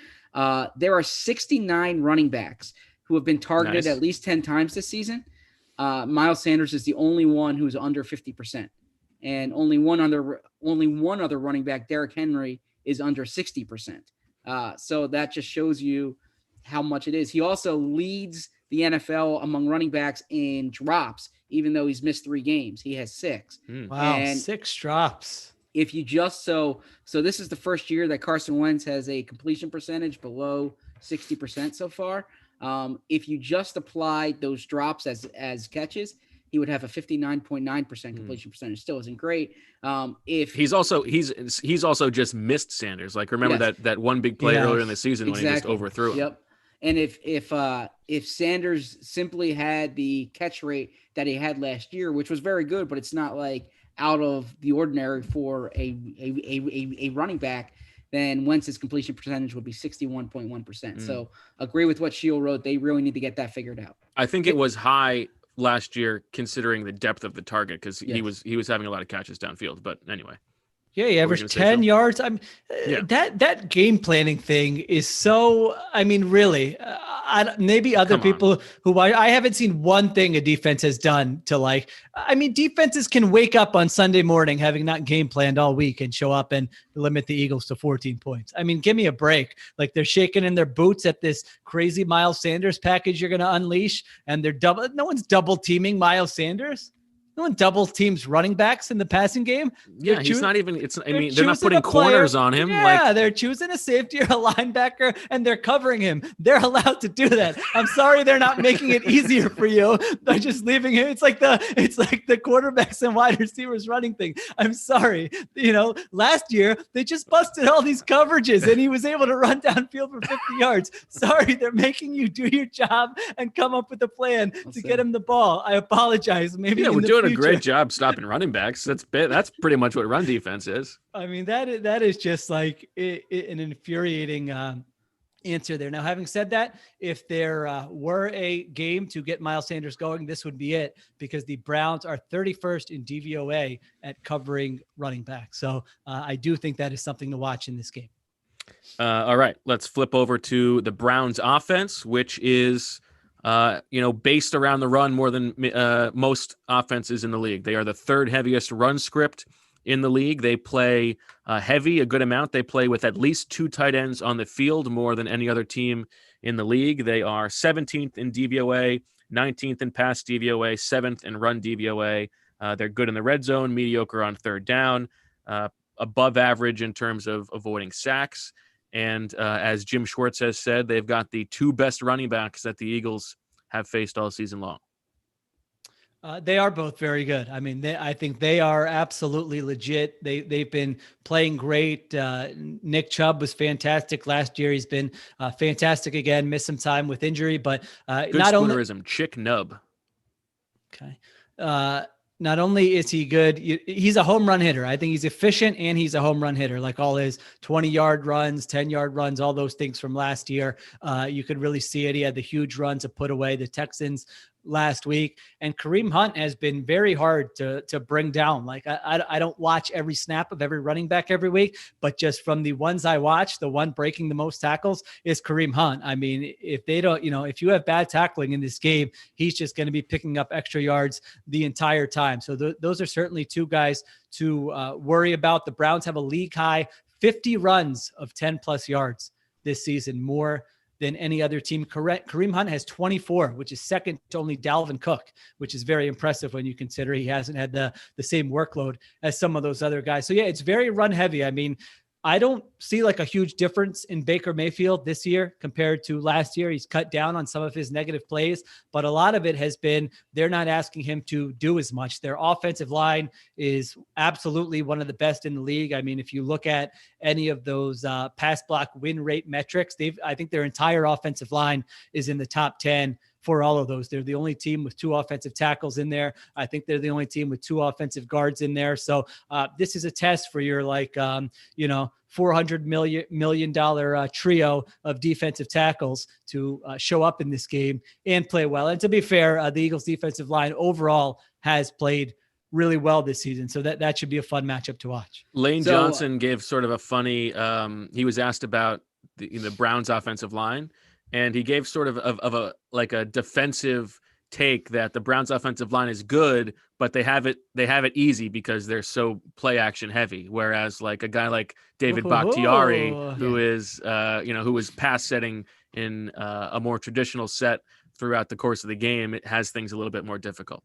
There are 69 running backs who have been targeted at least 10 times this season. Miles Sanders is the only one who's under 50%, and only one other running back, Derrick Henry, is under 60%. So that just shows you how much it is. He also leads the NFL among running backs in drops, even though he's missed 3 games. He has 6. Wow, and 6 drops. If you just so this is the first year that Carson Wentz has a completion percentage below 60% so far. If you just apply those drops as catches, he would have a 59.9% completion percentage. Still isn't great. If he's also just missed Sanders. Like, remember that one big play earlier in the season when he just overthrew him. Yep. And if Sanders simply had the catch rate that he had last year, which was very good, but it's not like out of the ordinary for a running back, then Wentz's completion percentage would be 61.1%. So agree with what Sheil wrote. They really need to get that figured out. I think it was high last year considering the depth of the target, because he was having a lot of catches downfield. But anyway. Yeah, he averaged 10 yards. That game planning thing is so, I mean, really, maybe other people who I haven't seen one thing a defense has done to like, I mean, defenses can wake up on Sunday morning having not game planned all week and show up and limit the Eagles to 14 points. I mean, give me a break. Like, they're shaking in their boots at this crazy Miles Sanders package you're going to unleash, and no one's double teaming Miles Sanders. No one double teams running backs in the passing game. Yeah, he's not even. They're not putting corners on him. Yeah, they're choosing a safety or a linebacker, and they're covering him. They're allowed to do that. I'm sorry, they're not making it easier for you by just leaving him. It's like the quarterbacks and wide receivers running thing. I'm sorry. Last year they just busted all these coverages, and he was able to run downfield for 50 yards. Sorry, they're making you do your job and come up with a plan to get him the ball. I apologize. Maybe we're doing a great job stopping running backs. That's pretty much what run defense is. I mean, that is just like an infuriating answer there. Now, having said that, if there were a game to get Miles Sanders going, this would be it, because the Browns are 31st in DVOA at covering running back. So I do think that is something to watch in this game. All right, let's flip over to the Browns offense, which is based around the run more than most offenses in the league. They are the third heaviest run script in the league. They play heavy a good amount. They play with at least 2 tight ends on the field, more than any other team in the league. They are 17th in DVOA, 19th in pass DVOA, 7th in run DVOA. They're good in the red zone, mediocre on third down, above average in terms of avoiding sacks. And as Jim Schwartz has said, they've got the 2 best running backs that the Eagles have faced all season long. They are both very good. I mean, I think they are absolutely legit. They've been playing great. Nick Chubb was fantastic last year. He's been fantastic again. Missed some time with injury, but good spoonerism. Chick Nub. Okay. Not only is he good, he's a home run hitter. I think he's efficient, and he's a home run hitter. Like, all his 20-yard runs, 10-yard runs, all those things from last year. You could really see it. He had the huge run to put away the Texans last week, and Kareem Hunt has been very hard to bring down. Like, I don't watch every snap of every running back every week, but just from the ones I watch, the one breaking the most tackles is Kareem Hunt. I mean, if they don't, if you have bad tackling in this game, he's just going to be picking up extra yards the entire time. So those are certainly 2 guys to worry about. The Browns have a league high 50 runs of 10 plus yards this season, more than any other team. Kareem Hunt has 24, which is second to only Dalvin Cook, which is very impressive when you consider he hasn't had the same workload as some of those other guys. So yeah, it's very run heavy. I mean, I don't see like a huge difference in Baker Mayfield this year compared to last year. He's cut down on some of his negative plays, but a lot of it has been they're not asking him to do as much. Their offensive line is absolutely one of the best in the league. I mean, if you look at any of those pass block win rate metrics, I think their entire offensive line is in the top 10 for all of those. They're the only team with 2 offensive tackles in there. I think they're the only team with 2 offensive guards in there. So this is a test for your $400 million trio of defensive tackles to show up in this game and play well. And to be fair, the Eagles defensive line overall has played really well this season. So that should be a fun matchup to watch. Lane Johnson gave sort of a funny, he was asked about the Browns offensive line, and he gave sort of a defensive take that the Browns offensive line is good, but they have it easy because they're so play action heavy. Whereas like a guy like David Bakhtiari, who is, who was pass setting in a more traditional set throughout the course of the game, it has things a little bit more difficult.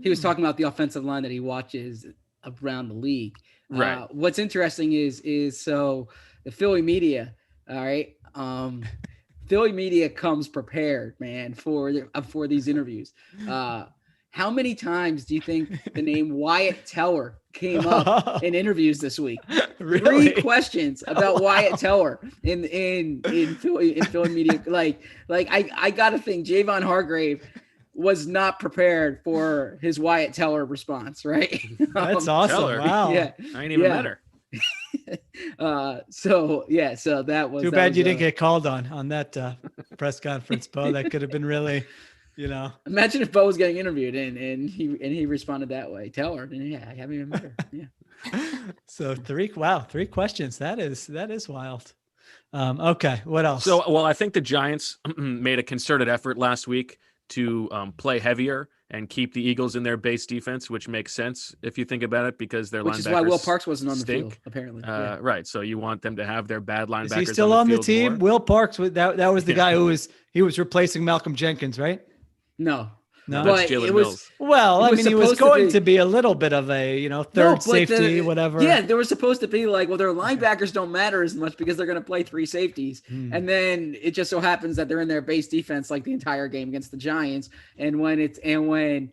He was talking about the offensive line that he watches around the league. Right. What's interesting is so the Philly media, all right, Philly media comes prepared, man, for these interviews. How many times do you think the name Wyatt Teller came up in interviews this week? Really? 3 questions about Wyatt Teller in Philly media. Like I gotta think Javon Hargrave was not prepared for his Wyatt Teller response, right? That's awesome. Teller. Wow. Yeah. I ain't even met her. So that was Too that bad was, you didn't get called on that press conference, Bo. That could have been really, Imagine if Bo was getting interviewed and he responded that way. Teller, and I haven't even met her. Yeah. So 3 questions. That is wild. Okay. What else? So, well, I think the Giants made a concerted effort last week to play heavier and keep the Eagles in their base defense, which makes sense if you think about it, because their Which linebackers is why Will Parks wasn't on the stink. field, apparently. Right. So you want them to have their bad linebackers. Is he still on the field team? more. Will Parks, that was the guy who was replacing Malcolm Jenkins, right? No. No, That's But Jalen it was- Mills. Well, It I was mean, he was supposed to going be- to be a little bit of a, No, third but safety, whatever. Yeah, they were supposed to be like, well, their linebackers don't matter as much because they're going to play 3 safeties. And then it just so happens that they're in their base defense like the entire game against the Giants. And when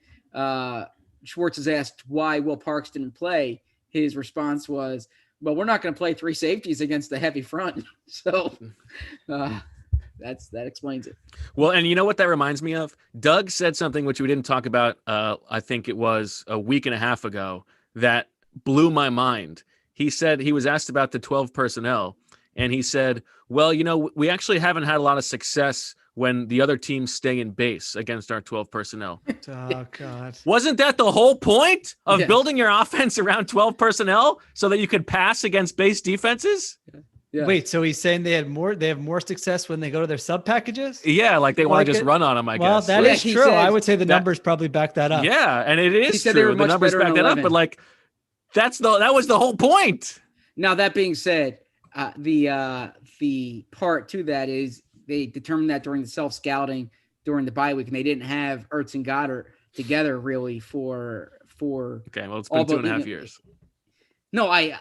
Schwartz is asked why Will Parks didn't play, his response was, well, we're not going to play 3 safeties against the heavy front. So that explains it. Well, and you know what that reminds me of? Doug said something which we didn't talk about, I think it was a week and a half ago, that blew my mind. He said he was asked about the 12 personnel, and he said, well, we actually haven't had a lot of success when the other teams stay in base against our 12 personnel. Oh, God. Wasn't that the whole point of Yes. building your offense around 12 personnel so that you could pass against base defenses? Yeah. Wait, so he's saying they have more success when they go to their sub packages? Yeah, like they want Like to just it- run on them, I Well, guess. that Yeah, is he true. said I would say the that- numbers probably back that up. Yeah, and it is He said they true. were The much numbers better back in that up, 11. but like that was the whole point. Now, that being said, the part to that is they determined that during the self-scouting during the bye week, and they didn't have Ertz and Goddard together really for Okay, well, it's all been but 2.5 the- years. No, I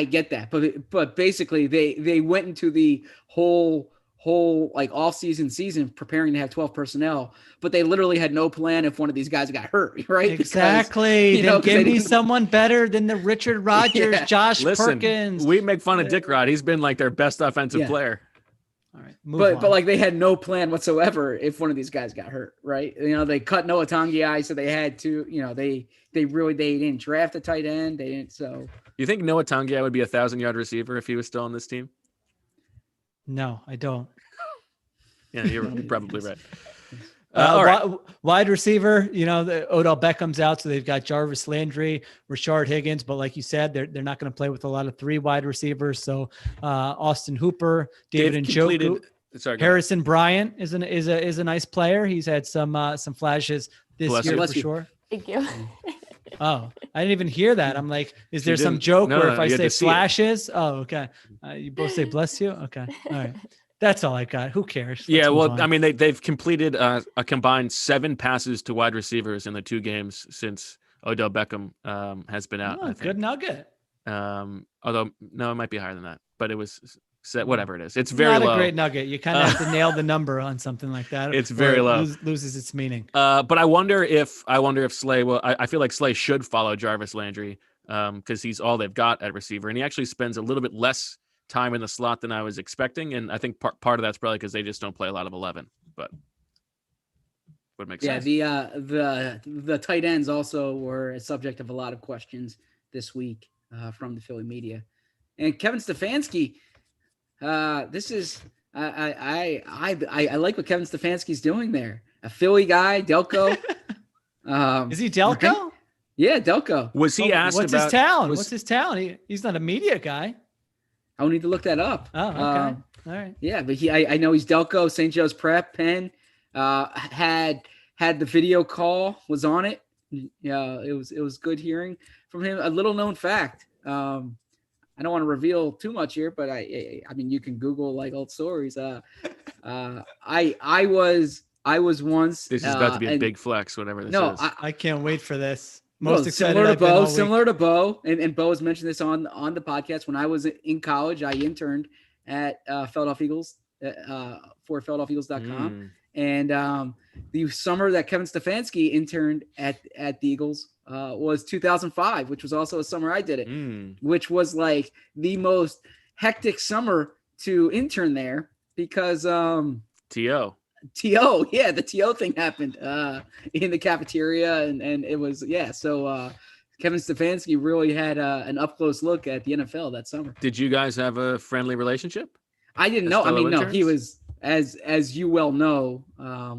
get that, but basically they went into the whole like season preparing to have 12 personnel, but they literally had no plan if one of these guys got hurt, right? Exactly. Because, Then 'cause they give me didn't- someone better than the Richard Rodgers, Yeah. Josh Listen, Perkins. we make fun of Dick Rod. He's been like their best offensive Yeah. player. All right, move But on. like they had no plan whatsoever if one of these guys got hurt, right? They cut Noah Tongiai, so they had to, they didn't draft a tight end. They didn't. So You think Noah Tongiai would be a 1,000-yard receiver if he was still on this team? No, I don't. Yeah, you're probably right. All right. Wide receiver, the Odell Beckham's out, so they've got Jarvis Landry, Rashard Higgins, but like you said, they're not going to play with a lot of 3 wide receivers. So Austin Hooper, David They've Njoku, completed- Sorry, go ahead. Harrison Bryant is a nice player. He's had some flashes this Bless year you. for Bless you. sure. Thank you. Oh, I didn't even hear that. I'm like, is You there some didn't- joke no, where no, if I you had say to see it. flashes? Oh, okay. You both say bless you. Okay. All right. That's all I got. Who cares? Let's Yeah, move well, on. I mean, they've completed a combined 7 passes to wide receivers in the 2 games since Odell Beckham has been out. Oh, I good think. nugget. Although no, it might be higher than that, but it was set. Whatever it is, it's very Not low. a great nugget. You kind of have to nail the number on something like that. It's or very it low. loses its meaning. But I wonder if Slay. Well, I feel like Slay should follow Jarvis Landry because he's all they've got at receiver, and he actually spends a little bit less time in the slot than I was expecting, and I think part of that's probably because they just don't play a lot of 11. But would make yeah, sense. the tight ends also were a subject of a lot of questions this week from the Philly media, and Kevin Stefanski. This is I like what Kevin Stefanski's doing there. A Philly guy, Delco. Is he Delco? right? Yeah, Delco. Was he asked What's about his town? was- What's his town? He's not a media guy. I will need to look that up. Oh, okay. All right. Yeah, but I know he's Delco, St. Joe's Prep, Penn. Had the video call, was on it. Yeah, it was good hearing from him. A little known fact. I don't want to reveal too much here, but I mean you can Google like old stories. I was once. This is about to be a and- big flex, whatever this No, is. I can't wait for this. no, Most excited similar to I've been all Bo. week. Similar to Bo, and Bo has mentioned this on the podcast. When I was in college, I interned at Philadelphia Eagles for PhiladelphiaEagles.com. And the summer that Kevin Stefanski interned at the Eagles was 2005, which was also a summer I did it, which was like the most hectic summer to intern there because T.O. Yeah, the TO thing happened in the cafeteria, and it was so Kevin Stefanski really had an up close look at the NFL that summer. Did you guys have a friendly relationship? I didn't know. I mean, no, interns? he was as you well know,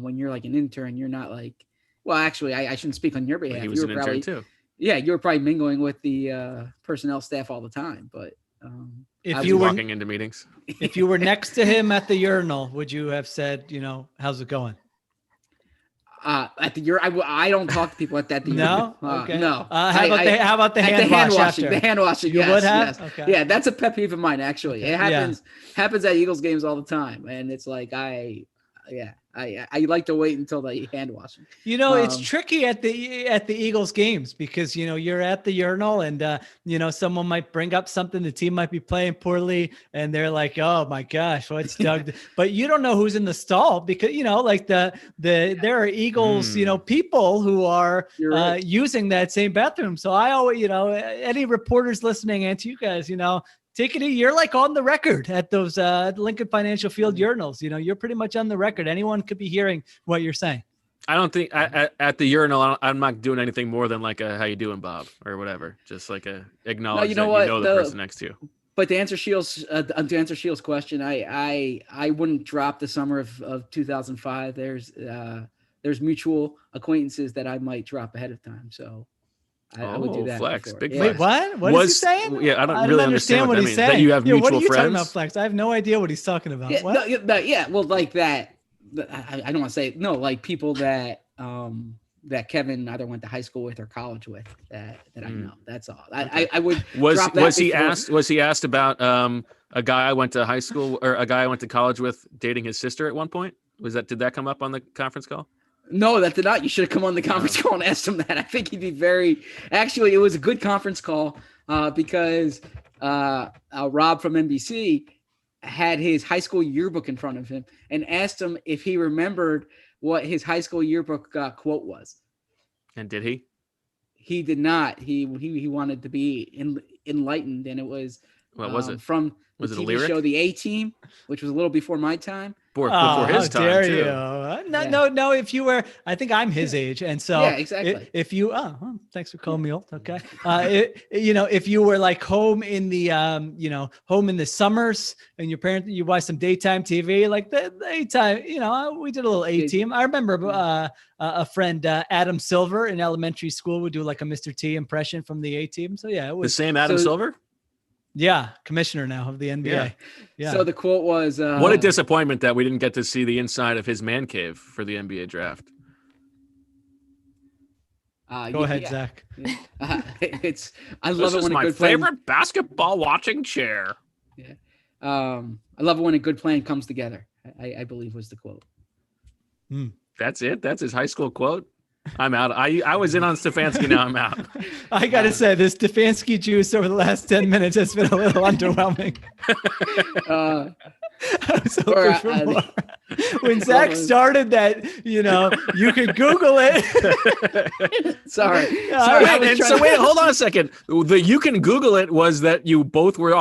when you're like an intern, you're not like. Well, actually, I shouldn't speak on your behalf. He was an intern too. Yeah, you were probably mingling with the personnel staff all the time, but. If you were walking into meetings, if you were next to him at the urinal, would you have said, how's it going? At the urinal, I don't talk to people at that. No, okay. No. How about the hand washing? The hand washing. You would have. Yes. Okay. Yeah, that's a pet peeve of mine. Actually, it happens at Eagles games all the time, and it's like I like to wait until the hand washing. It's tricky at the Eagles games because, you're at the urinal and, someone might bring up something. The team might be playing poorly and they're like, oh my gosh, what's Doug? But you don't know who's in the stall because, like there are Eagles, people who are right. Using that same bathroom. So I always, any reporters listening and to you guys, take it. You're like on the record at those Lincoln Financial Field urinals. You're pretty much on the record. Anyone could be hearing what you're saying. I don't think at the urinal, I'm not doing anything more than like a "How you doing, Bob?" or whatever. Just like a acknowledge the person next to you. But to answer Shields' question, I wouldn't drop the summer of 2005. There's mutual acquaintances that I might drop ahead of time. So. I would do that. Flex, big Wait, what? What is he saying? Yeah, I don't really understand what that means. Saying. That you have mutual what are you friends? talking about, Flex? I have no idea what he's talking about. Yeah, what? Well, like that. I don't want to say no. Like people that that Kevin either went to high school with or college with. That I know. That's all. I would. Was he asked about a guy I went to high school or a guy I went to college with dating his sister at one point? Did that come up on the conference call? No, that did not. You should have come on the conference call and asked him that. I think he'd be very. Actually, it was a good conference call because Rob from NBC had his high school yearbook in front of him and asked him if he remembered what his high school yearbook quote was. And did he? He did not. He wanted to be enlightened, and it was. What was it? From the was it a TV lyric? show The A-Team, which was a little before my time. Before his time, dare too. You. No. If you were, I think I'm his age, and so yeah, exactly. If you, thanks for calling me old. Okay, if you were like home in the, home in the summers, and your parents, you watch some daytime TV, like the daytime. We did a little A-Team. I remember a friend, Adam Silver, in elementary school would do like a Mr. T impression from the A-Team. So yeah, it was the same Adam Silver. Yeah, commissioner now of the NBA. Yeah. So the quote was, what a disappointment that we didn't get to see the inside of his man cave for the NBA draft. Go ahead, Zach. I love it when my a good plan. favorite basketball watching chair. Yeah. I love it when a good plan comes together. I believe was the quote. That's it. That's his high school quote. I'm out. I was in on Stefanski. Now I'm out. I got to say, this Stefanski juice over the last 10 minutes has been a little underwhelming. I was hoping for more. When Zach started that, you could Google it. Sorry. Wait, hold on a second. You can Google it was that you both were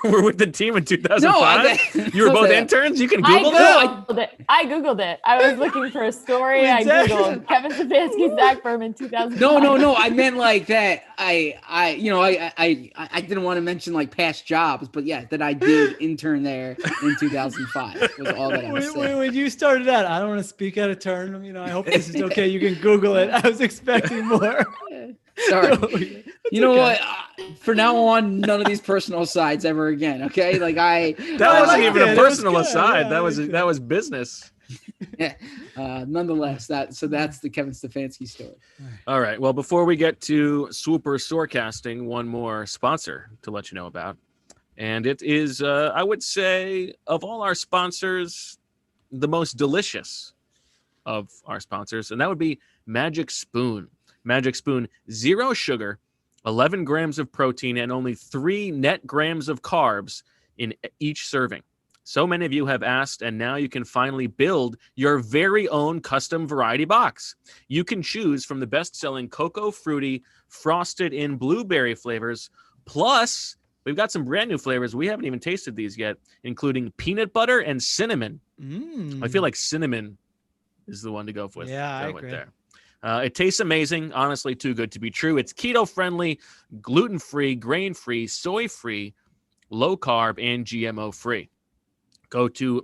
were with the team in 2005? No, you were both interns? You can Google that? I Googled it. I was looking for a story. I Googled Kevin Stefanski, Zach Berman, 2005. No. I meant like that. I didn't want to mention like past jobs, but yeah, that I did intern there in 2005 was all that I was saying. When you started out, I don't want to speak out of turn. I hope this is okay. You can Google it. I was expecting more. Sorry. You know what? For now on, none of these personal sides ever again. Okay, like that wasn't even a personal aside. Yeah, that was business. Yeah. Nonetheless, that's the Kevin Stefanski story. All right. Well, before we get to Swooper Sorecasting, one more sponsor to let you know about. And it is, I would say, of all our sponsors, the most delicious of our sponsors. And that would be Magic Spoon. Magic Spoon, 0 sugar, 11 grams of protein, and only 3 net grams of carbs in each serving. So many of you have asked, and now you can finally build your very own custom variety box. You can choose from the best-selling Cocoa Fruity frosted in blueberry flavors, plus we've got some brand new flavors. We haven't even tasted these yet, including peanut butter and cinnamon. I feel like cinnamon is the one to go with. Yeah, I with agree. there. It tastes amazing. Honestly, too good to be true. It's keto-friendly, gluten-free, grain-free, soy-free, low-carb, and GMO-free. Go to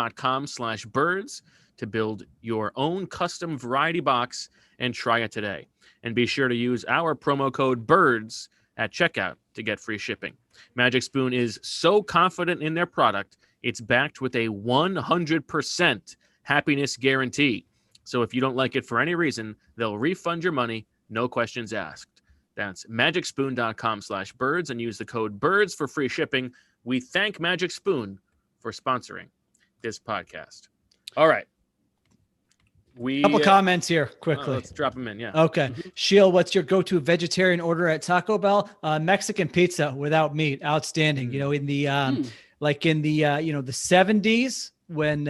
magicspoon.com/birds to build your own custom variety box and try it today. And be sure to use our promo code BIRDS at checkout to get free shipping. Magic Spoon is so confident in their product, it's backed with a 100% happiness guarantee. So if you don't like it for any reason, they'll refund your money, no questions asked. That's magicspoon.com/birds and use the code BIRDS for free shipping. We thank Magic Spoon for sponsoring this podcast. All right. Couple comments here quickly. Let's drop them in. Yeah. Okay. Sheil, what's your go-to vegetarian order at Taco Bell? Mexican pizza without meat. Outstanding. You know, in the, like in the, the 70s when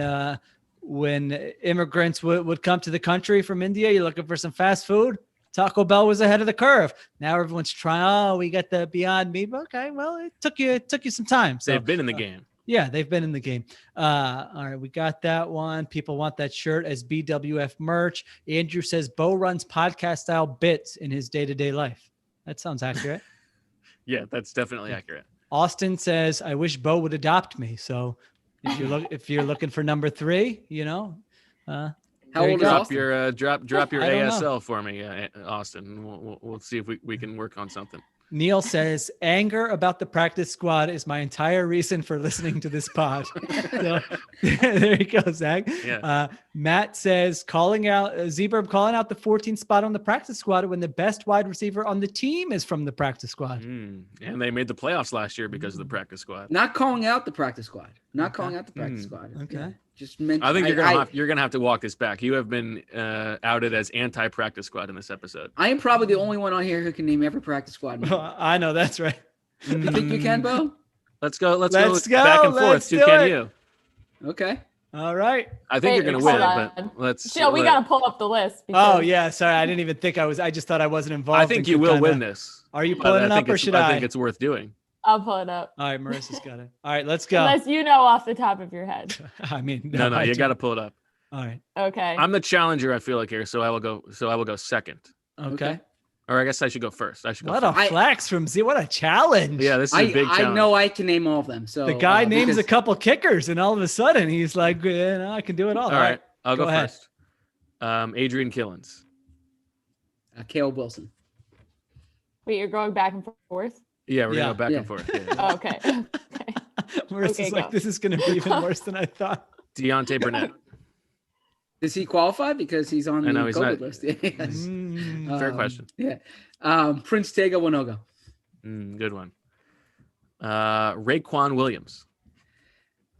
immigrants would come to the country from India, you're looking for some fast food. Taco Bell was ahead of the curve. Now everyone's trying, we got the Beyond Meat. Okay. Well, it took you some time. So They've been in the game. yeah, they've been in the game. All right, we got that one. People want that shirt as BWF merch. Andrew says Bo runs podcast style bits in his day-to-day life. That sounds accurate. Yeah, that's definitely accurate. Austin says, I wish Bo would adopt me. So if you're looking for number 3, How there you old go. is Drop Austin? your drop your I don't ASL for me, Austin. We'll see if we can work on something. Neil says, anger about the practice squad is my entire reason for listening to this pod. So, there you go, Zach. Yeah. Matt says, calling out calling out the 14th spot on the practice squad when the best wide receiver on the team is from the practice squad. And they made the playoffs last year because of the practice squad. Not calling out the practice squad. Not calling out the practice squad. Okay. Yeah. Just mention. I think you're gonna have to walk this back. You have been outed as anti-practice squad in this episode. I am probably the only one on here who can name every practice squad member. I know that's right. You think you can, Bo? Let's go. Let's Let's go go. back and forth. Let's Who do can it. you? Okay. All right. I think Wait, you're gonna hold win, on. but let's. Jill, we got to pull up the list. Oh yeah. Sorry. I didn't even think I just thought I wasn't involved. I think and you could will kinda- win this. Are you but pulling it up think or it's- should I think it's worth doing. I'll pull it up. All right. Marissa's got it. All right. Let's go. Unless you know off the top of your head. I mean, No, I you do. got to pull it up. All right. Okay. I'm the challenger. I feel like here, so I will go. So I will go second, Okay. or I guess I should go first. I should go. What first. a flex from Z. What a challenge. Yeah, this is a big challenge. I know I can name all of them. So The guy names a because- couple kickers, and all of a sudden he's like, I can do it all. All right, I'll go ahead. first. Adrian Killens. Caleb Wilson. Wait, you're going back and forth? Yeah, we're Yeah. gonna go back Yeah. and forth. Yeah. Oh, okay. Okay. Marissa's Okay, like, go. this is going to be even worse than I thought. Deontay Burnett. Does he qualify because he's on the I know he's COVID not- list? Yes. Fair Um, question. Yeah. Prince Tega Wanogo. Good one. Raekwon Williams.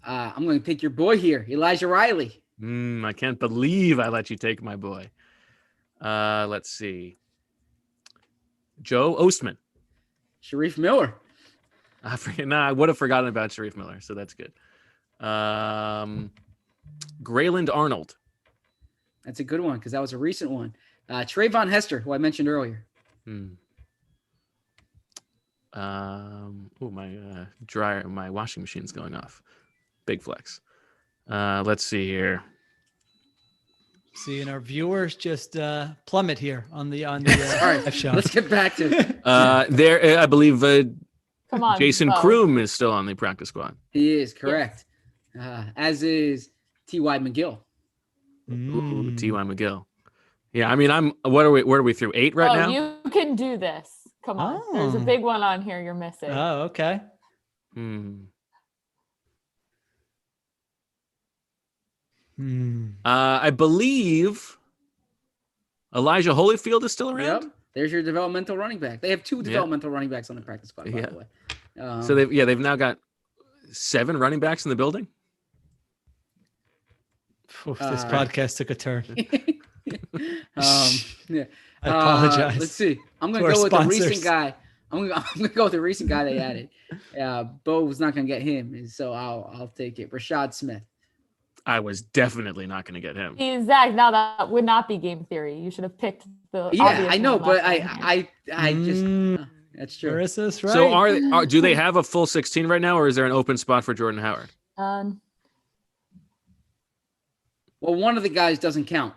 I'm going to pick your boy here, Elijah Riley. I can't believe I let you take my boy. Let's see. Joe Ostman. Sharif Miller. I would have forgotten about Sharif Miller, so that's good. Grayland Arnold. That's a good one because that was a recent one. Trayvon Hester, who I mentioned earlier. My washing machine's going off. Big flex. Let's see here. See, and our viewers just plummet here on the All right, live show. let's get back to it. I believe Come on. Jason Bo. Kroom is still on the practice squad. He is correct, as is T.Y. McGill. Ooh, T.Y. McGill. Yeah, I mean, where are we through 8 right now? You can do this. Come on. There's a Oh. big one on here you're missing. Oh, okay. I believe Elijah Holyfield is still around. Yep. There's your developmental running back. They have 2 developmental running backs on the practice squad, by Yeah. the way. So they've now got 7 running backs in the building. Oof, this podcast took a turn. yeah. I apologize. Let's see. I'm going To to our go with the sponsors. recent guy I'm gonna go with the recent guy they added. Bo was not gonna get him, so I'll take it. Rashad Smith. I was definitely not going to get him. Zach, now that would not be game theory. You should have picked the. Yeah, obvious I know, one but last time. I just that's true. Marissa's right. So do they have a full 16 right now, or is there an open spot for Jordan Howard? Well, one of the guys doesn't count.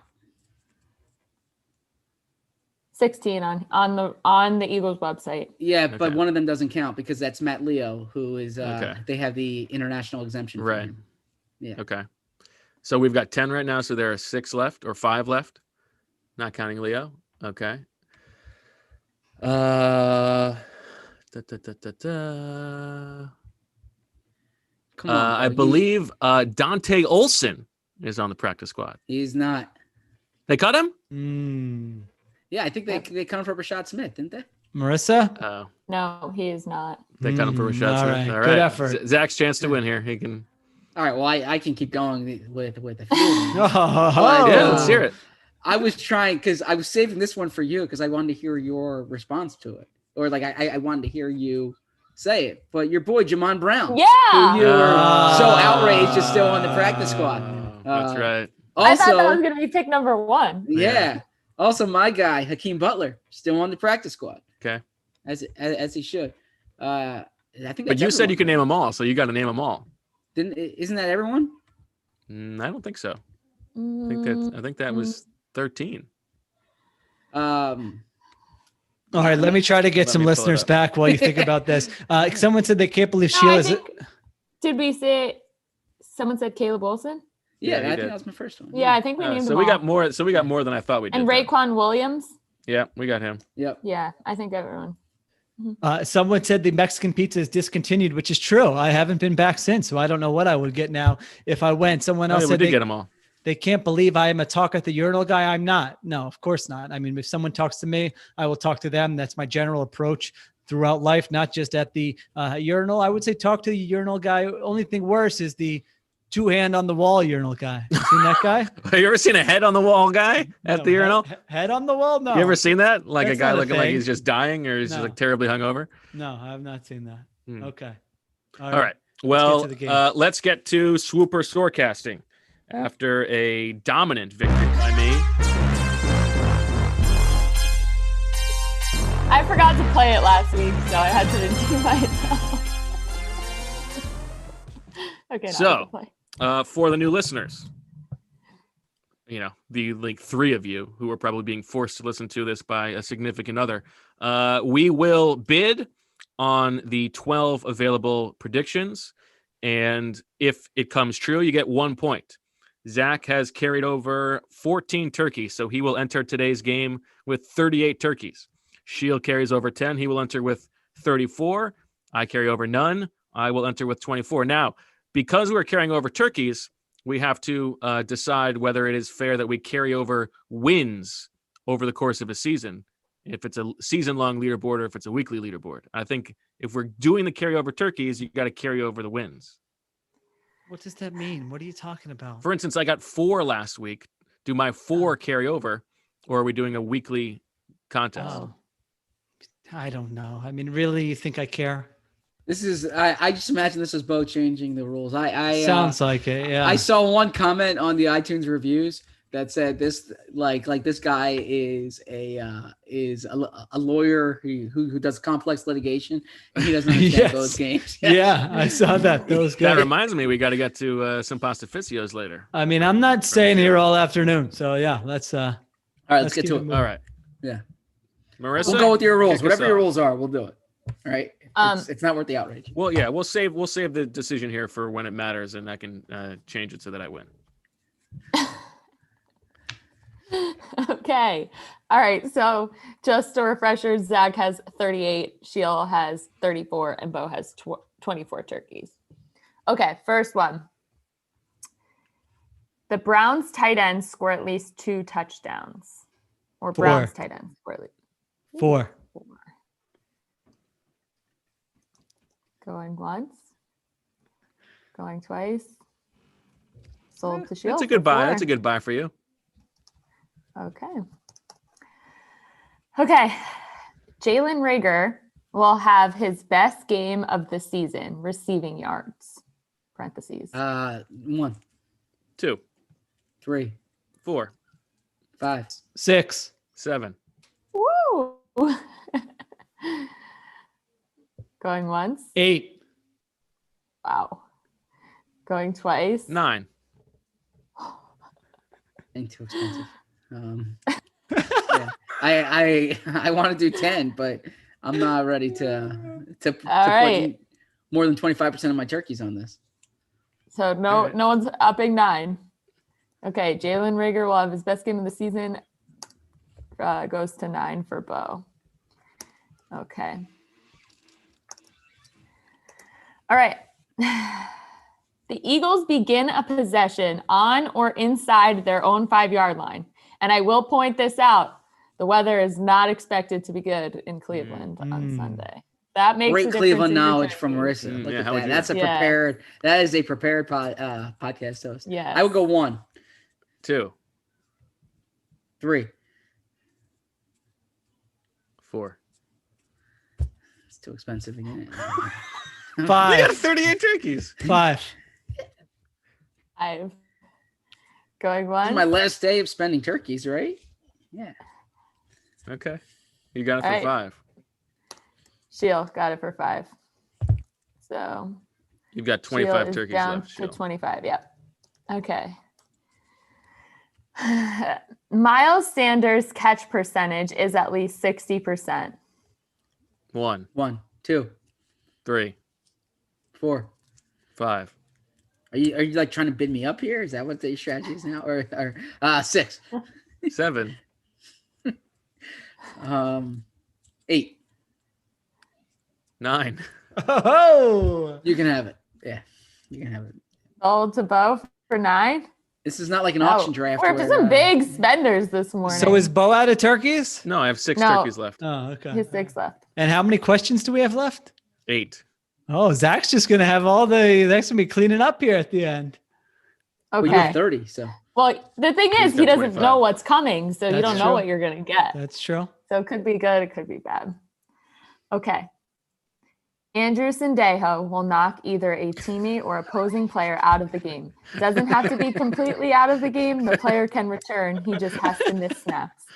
16 on the Eagles website. Yeah, but Okay. one of them doesn't count because that's Matt Leo, who is Okay. they have the international exemption. for Right. him. Yeah. Okay. So we've got 10 right now. So there are 6 left or 5 left, not counting Leo. Okay. Come on, I Bo, believe Dante Olson is on the practice squad. he's not. They cut him? Yeah, I think they cut him for Rashad Smith, didn't they? Marissa? Oh, No, he is not. they cut him for Rashad all Smith. right. All right. Good effort. Zach's chance to win here. He can. All right. Well, I can keep going with a few. Oh, Yeah, let's hear it. I was trying because I was saving this one for you because I wanted to hear your response to it, or like I wanted to hear you say it. But your boy Jamon Brown, Yeah. who you were so outraged is still on the practice squad. That's right. I thought that was Also, going to be pick number 1. yeah. Also, my guy Hakeem Butler still on the practice squad. Okay. As he should. I think. But that's you said you everyone. can name them all, so you got to name them all. Isn't that everyone? I don't think so. I think that was 13. All right, let me try to get Let some me pull it listeners up. back while you think about this. Someone said they can't believe No, Sheila I is. think, did we say someone said Caleb Wilson? Yeah, Yeah, you I think did. that was my first one. Yeah, I think we named So them we all. got more. So we got more than I thought we did. And then. Raekwon Williams. Yeah, we got him. Yep. Yeah, I think everyone. Someone said the Mexican pizza is discontinued, which is true. I haven't been back since, so I don't know what I would get now if I went. Someone Oh, else yeah, we said did get them all. they can't believe I am a talk at the urinal guy. I'm not. No, of course not. I mean, if someone talks to me, I will talk to them. That's my general approach throughout life, not just at the urinal. I would say talk to the urinal guy. Only thing worse is the 2-hand on the wall urinal guy. You seen that guy? Have you ever seen a head on the wall guy at No, the urinal? Head on the wall? No. You ever seen that? Like That's a guy not a looking like thing. he's just dying or he's just No. like terribly hungover? No, I have not seen that. Hmm. Okay. All right. Well, let's get to Swooper scorecasting after a dominant victory by me. I forgot to play it last week, so I had to redeem myself. Okay, now I So- can play. For the new listeners, the like 3 of you who are probably being forced to listen to this by a significant other, we will bid on the 12 available predictions. And if it comes true, you get 1 point. Zach has carried over 14 turkeys, so he will enter today's game with 38 turkeys. Shield carries over 10. He will enter with 34. I carry over none. I will enter with 24. Now, because we're carrying over turkeys, we have to decide whether it is fair that we carry over wins over the course of a season, if it's a season-long leaderboard or if it's a weekly leaderboard. I think if we're doing the carryover turkeys, you got to carry over the wins. What does that mean? What are you talking about? For instance, I got 4 last week. Do my 4 carry over, or are we doing a weekly contest? Oh, I don't know. I mean, really, you think I care? This is I just imagine this is Bo changing the rules. I Sounds like it. Yeah. I saw one comment on the iTunes reviews that said this like this guy is a lawyer who does complex litigation and he doesn't understand Yes. those games. Yeah, I saw that. That was That good. reminds me, we got to get to some pasta Fizios later. I mean, I'm not staying here all afternoon. So yeah, let's All right, let's Let's get keep to it it. moving. All right. Yeah. Marissa, We'll go with your rules. kick us Whatever your off. rules are, we'll do it. All right. It's not worth the outrage. Well, yeah, we'll save the decision here for when it matters, and I can change it so that I win. Okay. All right. So just a refresher, Zach has 38, Sheil has 34, and Bo has 24 turkeys. Okay. First one. The Browns tight ends score at least 2 touchdowns. Or 4. Browns tight ends score at least 4. 4. Going once. Going twice. Sold to Sheil. That's a good for buy. 4. That's a good buy for you. Okay. Okay. Jalen Rager will have his best game of the season, receiving yards. Parentheses. 1, 2, 3, 4, 5. 6. 7, Woo! Going once. 8. Wow. Going twice. 9. Ain't too expensive. Yeah. I want to do 10, but I'm not ready to right. put more than 25% of my turkeys on this. So no one's upping 9. Okay, Jalen Rager will have his best game of the season. Goes to 9 for Bo. Okay. All right. The Eagles begin a possession on or inside their own 5-yard line. And I will point this out. The weather is not expected to be good in Cleveland on Sunday. That makes a Great difference Cleveland in your knowledge from turkeys. Marissa. Look yeah, at how would that. you- That's a Yeah. prepared. That is a prepared podcast host. Yes. I would go 1, 2, 3. 4. It's too expensive again. 5. You got 38 turkeys. 5. 5. Going This is once. my last day of spending turkeys, right? Yeah. Okay. You got it for All right. 5. Sheil got it for 5. So You've got Sheil 25 is turkeys down left. to Sheil. 25. Yep. Okay. Miles Sanders' catch percentage is at least 60%. 1, 1, 2, 3, 4. 5, Are you like trying to bid me up here? Is that what the strategy is now? Or 6. 7, 8. 9. Oh, You can have it. Yeah, you can have it. Sold to Bo for 9. This is not like an auction draft. We're where, some big spenders this morning. so is Bo out of turkeys? No, I have 6 No. turkeys left. Oh, okay. his 6 left. And how many questions do we have left? 8. Oh, Zach's just gonna have Zach's gonna be cleaning up here at the end. Well, you Okay. have 30, so Well, the thing He's is, he got doesn't 25. know what's coming, so you That's don't know true. what you're gonna get. That's true. So it could be good, it could be bad. Okay. Andrew Sandejo will knock either a teammate or opposing player out of the game. Doesn't have to be completely out of the game. The player can return. He just has to miss snaps.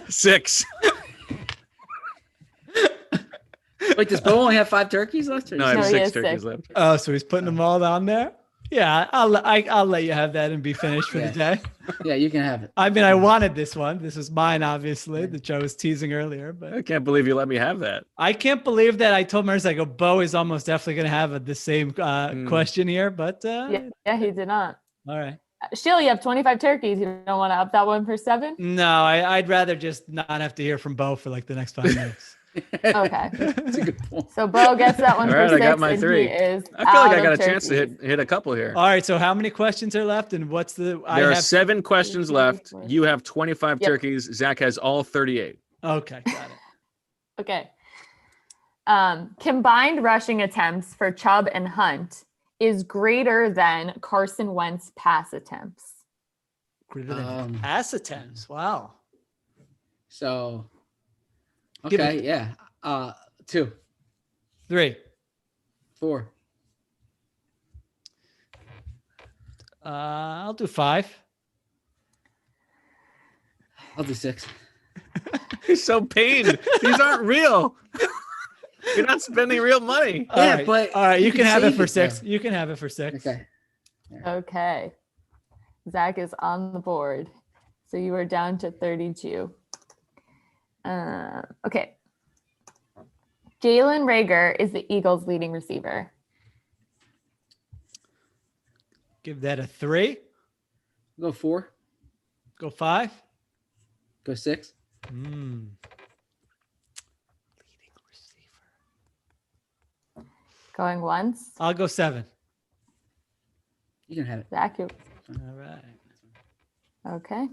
6. wait, does Bo only have 5 turkeys left? Or No, I have No, he 6 has turkeys 6. left. Oh, so he's putting them all down there. Yeah, I'll let you have that and be finished for the day. Yeah, you can have it. I mean, I wanted this one. This was mine, obviously, that Joe was teasing earlier. But I can't believe you let me have that. I can't believe that I told Marissa, I go, Bo is almost definitely going to have the same question here. But Yeah, he did not. all right. Sheila, you have 25 turkeys. You don't want to up that one for 7? No, I'd rather just not have to hear from Bo for like the next 5 minutes. Okay. That's a good point. So Bo gets that one All for right, 6. I got my and 3. He is I feel like out I got a of chance to turkeys. hit a couple here. All right. So how many questions are left, and what's the? There are 7 questions left. 4. You have 25 Yep. turkeys. Zach has all 38. Okay, got it. Okay. Combined rushing attempts for Chubb and Hunt is greater than Carson Wentz pass attempts. Greater than pass attempts. Wow. So, Give okay, it- yeah. 2, 3. 4. I'll do 5. I'll do 6. He's so pained. These aren't real. You're not spending real money. All Yeah, right. but all right, you can have it save for it, 6. though. You can have it for 6. Okay. Okay. Zach is on the board. So you are down to 32. Okay. Jalen Rager is the Eagles' leading receiver. Give that a 3. Go 4. Go 5. Go 6. Leading receiver. Going once. I'll go 7. You can have it. Zach, you All right. okay.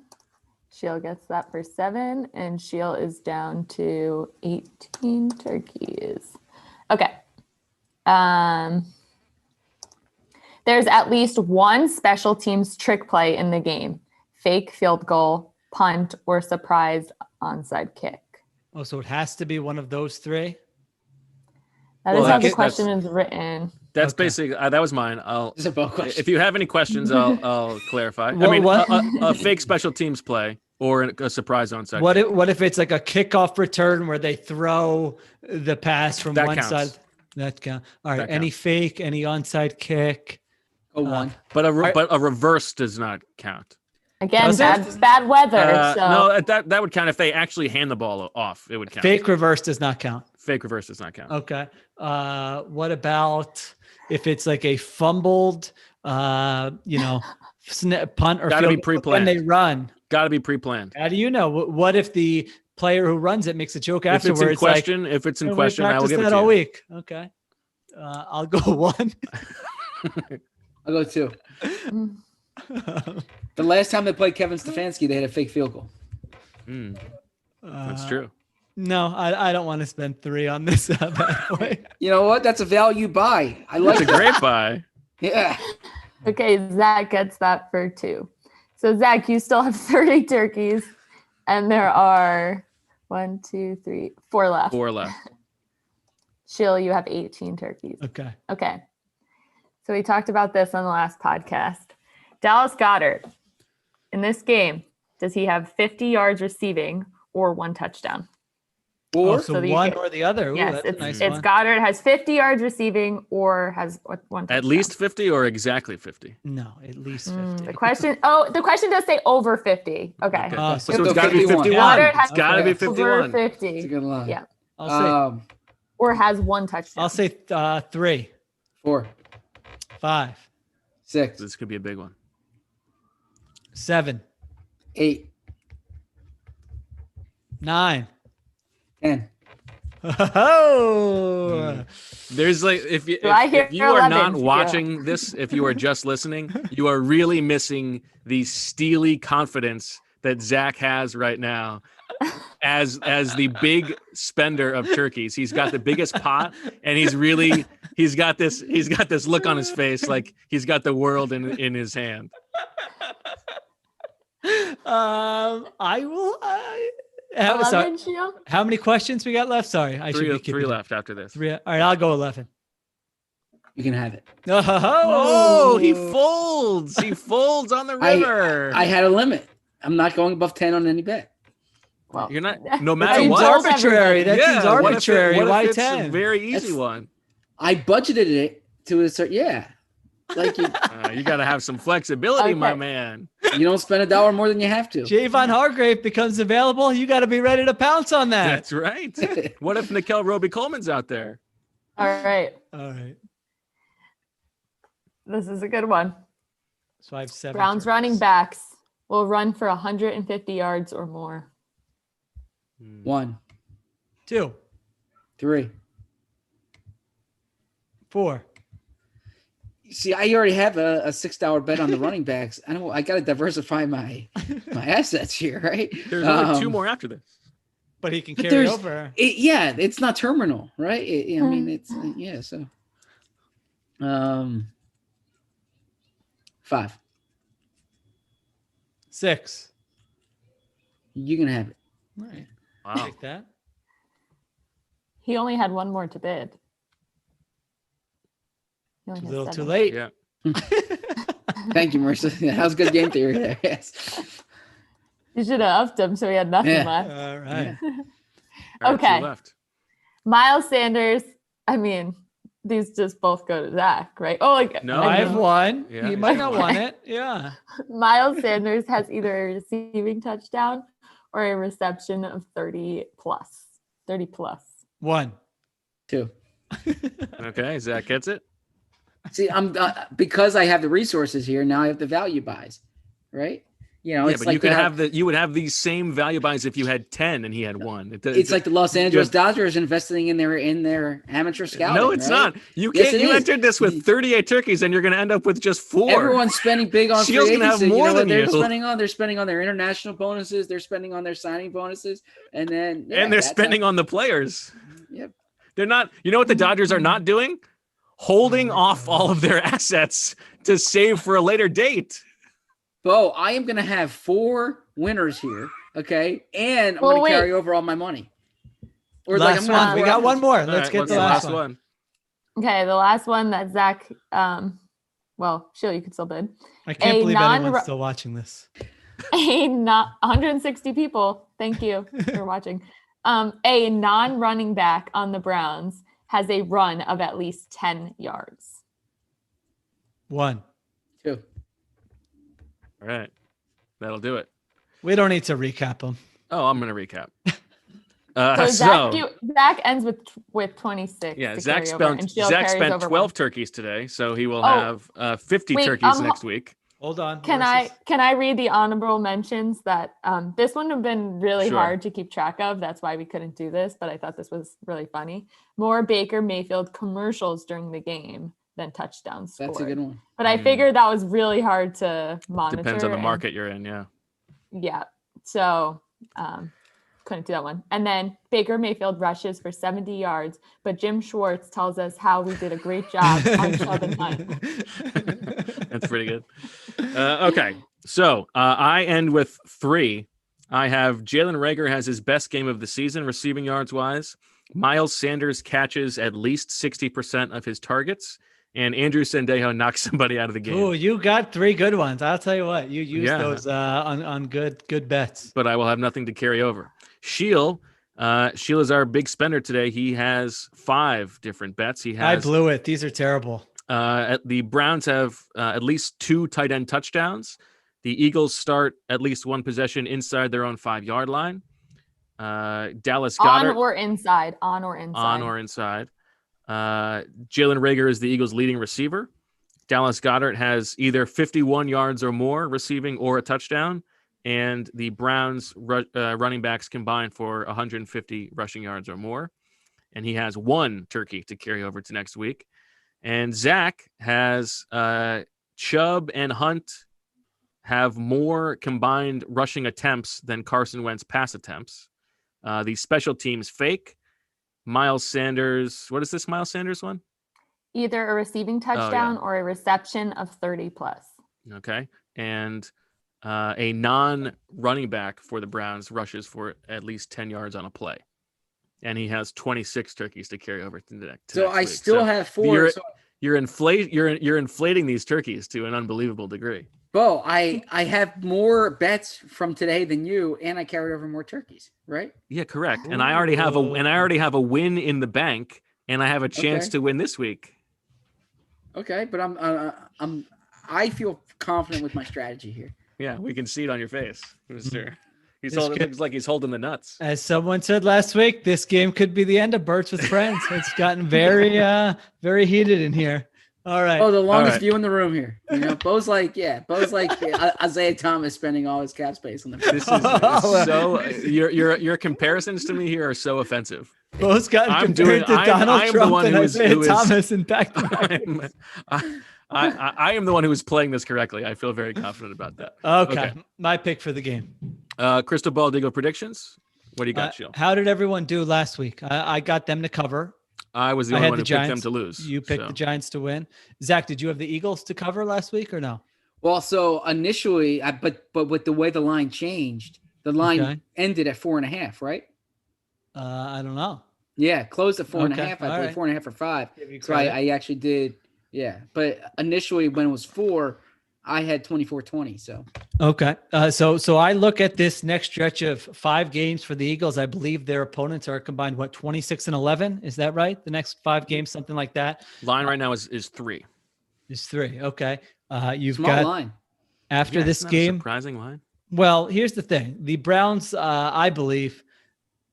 Sheil gets that for 7, and Sheil is down to 18 turkeys. Okay. There's at least one special teams trick play in the game: fake field goal, punt, or surprise onside kick. Oh, so it has to be one of those 3. That Well, is how the that's- question is written. That's Okay. basically that was mine. It's a Bo question. If you have any questions, I'll clarify. What- I mean, what- a fake special teams play or a surprise onside. What if it's like a kickoff return where they throw the pass from That one counts. side? That count. All right. That Any counts. fake? Any onside kick? Go one. But Alright. but a reverse does not count. Again, Does it? bad weather. So No, that would count if they actually hand the ball off. It would count. Fake reverse does not count. Fake reverse does not count. Okay. What about if it's like a fumbled, punt or Gotta be field goal pre-planned. when they run? Got to be pre-planned. How do you know? What if the player who runs it makes a joke If it's afterwards? in question, if it's in "We question, I will practiced give it that to all you. week. Okay. I'll go one. I'll go two. The last time they played Kevin Stefanski, they had a fake field goal. Mm, that's true. No, I don't want to spend 3 on this bad boy. You know what? That's a value buy. I like It's a that. great buy. Yeah. okay, Zach gets that for 2. So Zach, you still have 30 turkeys, and there are 1, 2, 3, 4 left. 4 left. Shill, you have 18 turkeys. Okay. Okay. So we talked about this on the last podcast. Dallas Goddard, in this game, does he have 50 yards receiving or 1 touchdown? Oh, Or so so the- one or the other. Ooh, yes, that's a it's, nice it's one. Goddard has 50 yards receiving or has 1 touchdown. At least 50 or exactly 50. No, at least 50. The question does say over 50. Okay. Okay. Oh, So so it's got to be 51. 51. Goddard It's has got to be Okay. over 51. 50. it's a good line. Yeah. I'll say Or has 1 touchdown. I'll say 3, 4, 5, 6, This could be a big one. 7, 8, 9. 10. Oh, There's like if you Do I hear if you are 11? not Yeah. watching this, if you are just listening, you are really missing the steely confidence that Zach has right now as the big spender of turkeys. He's got the biggest pot, and he's got this look on his face like he's got the world in his hand. I will. 11, Sorry, Shill? how many questions we got left? Sorry, I should be Three keeping left after this. 3. All right, I'll go 11. You can have it. Oh, he folds. He folds on the river. I had a limit. I'm not going above 10 on any bet. Well, You're not. No That matter seems seems what. arbitrary. That seems what if it- arbitrary. what if Why it's 10? A very easy That's- one. I budgeted it to a certain, yeah. Like you You got to have some flexibility, my Okay. man. you don't spend $1 more than you have to. Javon Hargrave becomes available. You got to be ready to pounce on that. That's right. What if Nickel Roby Coleman's out there? All right. All right. This is a good one. So I have 7. Browns running backs will run for 150 yards or more. 1, 2, 3. 4. See, I already have a $6 bet on the running backs. I got to diversify my assets here, right? There's only 2 more after this. But he can But carry there's- over. Yeah, it's not terminal, right? I mean, it's yeah. So, 5. 6. You can have it. All right. Wow. Take that. He only had 1 more to bid. He only A has little too 7. late. Yeah. Thank you, Marissa. That was good game theory there. Yes. You should have upped him so he had nothing Yeah. left. All right. All right, 2 Okay. left. Miles Sanders. I mean, these just both go to Zach, right? Oh, like No, I I have know. 1. Yeah, you he's might got not want it. Yeah. Miles Sanders has either a receiving touchdown or a reception of 30 plus. 30 plus. 1. 2. Okay, Zach gets it. See, I'm because I have the resources here. Now I have the value buys, right? You know, Yeah, it's but like you could the- have you would have these same value buys if you had 10 and he had 1. It's like the Los Angeles you Dodgers investing in their amateur scouting. No, it's right? not. You Yes, can't. it You is. entered this with 38 turkeys, and you're going to end up with just 4. Everyone's spending big on free Shield's gonna have agency. more You know what than they're you. spending on? They're spending on their international bonuses. They're spending on their signing bonuses, and then and they're spending on the players. Yep. They're not. You know what the Dodgers are not doing? Holding off all of their assets to save for a later date. Bo, I am going to have 4 winners here, okay? And I'm Well, going wait. to carry over all my money. Or Last I'm gonna have one. We 4 got one options. more. All Let's right, get what's the last one. Okay, the last one that Zach, Sheila, you can still bid. I can't A believe non- anyone's still watching this. A not 160 people. Thank you for watching. A non-running back on the Browns has a run of at least 10 yards. 1. 2. All right. That'll do it. We don't need to recap them. Oh, I'm going to recap. So Zach ends with 26. Yeah, to Zach carry over, and Sheila Zach carries spent over 12 one. turkeys today, so he will have 50 Wait, turkeys next week. Hold on. Can I read the honorable mentions that this wouldn't have been really Sure. hard to keep track of. That's why we couldn't do this, but I thought this was really funny. More Baker Mayfield commercials during the game than touchdowns scored. That's a good one. But I figured that was really hard to monitor. Depends on the and- market you're in, yeah. Yeah. So couldn't do that one. And then Baker Mayfield rushes for 70 yards, but Jim Schwartz tells us how we did a great job on Chubb and Hunt. That's pretty good. Okay, so I end with 3. I have Jalen Reagor has his best game of the season receiving yards wise. Miles Sanders catches at least 60% of his targets. And Andrew Sendejo knocks somebody out of the game. Oh, you got 3 good ones. I'll tell you what, you used Yeah. those on good bets. But I will have nothing to carry over. Sheil's our big spender today. He has 5 different bets. He I has blew it. These are terrible. the Browns have at least 2 tight end touchdowns. The Eagles start at least one possession inside their own 5-yard line. Dallas Goddard On or inside. On or inside. Jalen Reagor is the Eagles' leading receiver. Dallas Goddard has either 51 yards or more receiving or a touchdown. And the Browns running backs combined for 150 rushing yards or more. And he has 1 turkey to carry over to next week. And Zach has Chubb and Hunt have more combined rushing attempts than Carson Wentz pass attempts. The special teams fake. Miles Sanders. What is this Miles Sanders one? Either a receiving touchdown or a reception of 30 plus. Okay. And a non-running back for the Browns rushes for at least 10 yards on a play. And he has 26 turkeys to carry over to the next So I week. still have 4. You're inflating these turkeys to an unbelievable degree. Bo, I have more bets from today than you, and I carried over more turkeys, right? Yeah, correct. And I already have a win in the bank, and I have a chance to win this week. Okay, but I feel confident with my strategy here. Yeah, we can see it on your face, Mister. This Looks like he's holding the nuts. As someone said last week, this game could be the end of Birds with Friends. It's gotten very, very heated in here. All right. Oh, the longest right. view in the room here. You know, Bo's like Isaiah Thomas spending all his cap space on the. This is so your comparisons to me here are so offensive. Bo's gotten compared to Donald Trump and Isaiah Thomas in back to back. I am the one who is playing this correctly. I feel very confident about that. Okay. My pick for the game. Crystal Ball Digo predictions. What do you got, Sheil? How did everyone do last week? I got them to cover. I was the only one who picked them to lose. You picked the Giants to win. Zach, did you have the Eagles to cover last week or no? Well, so initially, but with the way the line changed, the line ended at 4.5, right? I don't know. Yeah, closed at 4.5. I All played 4.5 or 5. So credit. I actually did. Yeah, but initially when it was 4, I had 24-20. So okay. So I look at this next stretch of 5 games for the Eagles. I believe their opponents are combined 26-11. Is that right? The next 5 games, something like that. Line right now is 3. Is 3. Okay. You've small got line. after this game. Surprising line. Well, here's the thing. The Browns, I believe,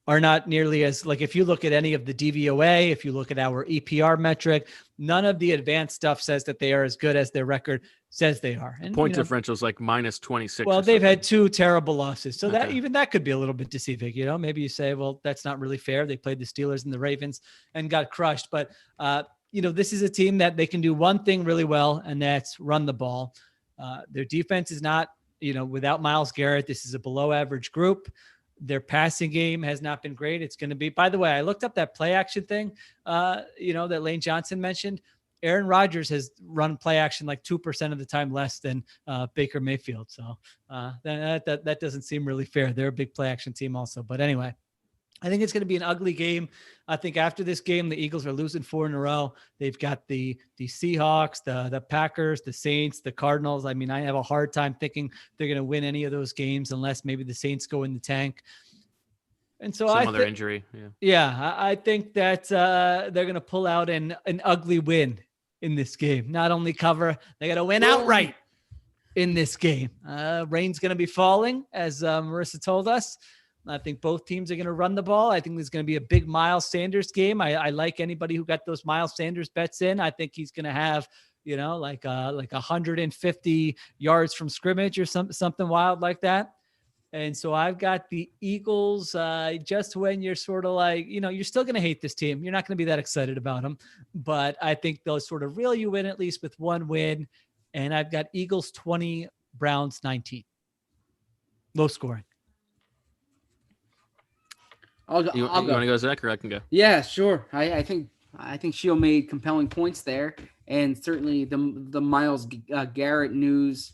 are not nearly as, like, if you look at any of the DVOA, if you look at our EPR metric, none of the advanced stuff says that they are as good as their record says they are. And Point differential is like minus 26. Well, they've had 2 terrible losses. So that Okay. even that could be a little bit deceiving. You know, maybe you say, well, that's not really fair. They played the Steelers and the Ravens and got crushed. But, this is a team that they can do one thing really well, and that's run the ball. Their defense is not, without Myles Garrett, this is a below average group. Their passing game has not been great. It's going to be, by the way, I looked up that play action thing, that Lane Johnson mentioned. Aaron Rodgers has run play action like 2% of the time less than Baker Mayfield. So that doesn't seem really fair. They're a big play action team also. But anyway, I think it's going to be an ugly game. I think after this game, the Eagles are losing 4 in a row. They've got the Seahawks, the Packers, the Saints, the Cardinals. I mean, I have a hard time thinking they're going to win any of those games unless maybe the Saints go in the tank. And so Some other injury. I think that they're going to pull out an ugly win in this game. Not only cover, they got to win outright in this game. Rain's going to be falling, as Marissa told us. I think both teams are going to run the ball. I think there's going to be a big Miles Sanders game. I like anybody who got those Miles Sanders bets in. I think he's going to have, like 150 yards from scrimmage or something wild like that. And so I've got the Eagles just when you're sort of like, you're still going to hate this team. You're not going to be that excited about them, but I think they'll sort of reel you in at least with one win. And I've got Eagles 20, Browns 19. Low scoring. I'll go. You want to go, Zach, or I can go? Yeah, sure. I think Sheil made compelling points there, and certainly the Myles Garrett news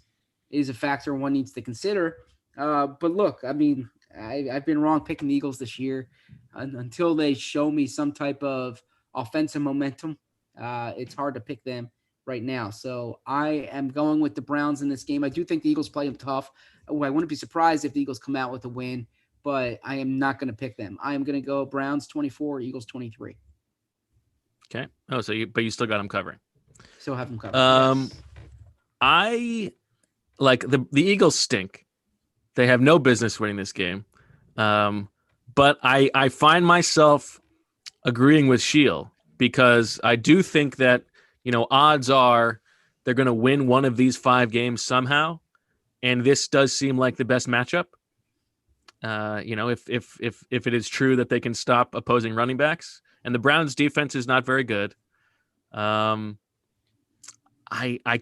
is a factor one needs to consider. But look, I mean, I've been wrong picking the Eagles this year until they show me some type of offensive momentum. It's hard to pick them right now. So I am going with the Browns in this game. I do think the Eagles play them tough. I wouldn't be surprised if the Eagles come out with a win, but I am not going to pick them. I am going to go Browns 24, Eagles 23. Okay. Oh, but you still got them covering. Still have them covered. Yes. I like the Eagles stink. They have no business winning this game. But I find myself agreeing with Sheil because I do think that, odds are they're going to win one of these 5 games somehow. And this does seem like the best matchup. If it is true that they can stop opposing running backs, and the Browns defense is not very good. I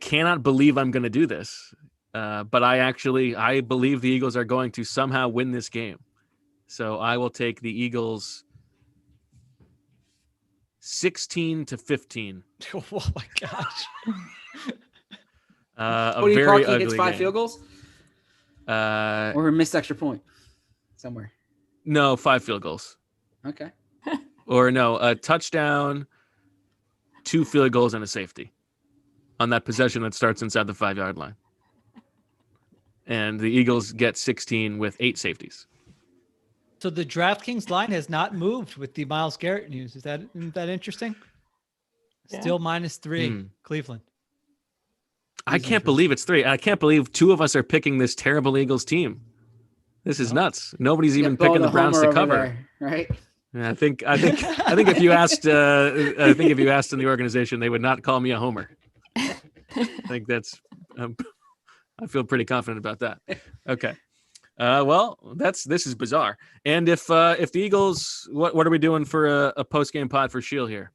cannot believe I'm going to do this. But I believe the Eagles are going to somehow win this game. So I will take the Eagles 16-15. Oh my gosh. What do you very parking ugly gets 5 game. field goals? Or a missed extra point somewhere? No, 5 field goals. Okay. Or no, a touchdown, 2 field goals, and a safety on that possession that starts inside the 5-yard line. And the Eagles get 16 with 8 safeties. So the DraftKings line has not moved with the Myles Garrett news. Isn't that interesting? Yeah. Still -3, Cleveland. I can't believe it's 3. I can't believe 2 of us are picking this terrible Eagles team. This is nuts. Nobody's even picking the Browns to cover. There, right? Yeah, I think if you asked, in the organization, they would not call me a homer. I think that's. I feel pretty confident about that. Okay. Well, this is bizarre. And if the Eagles, what are we doing for a post game pod for Sheil here?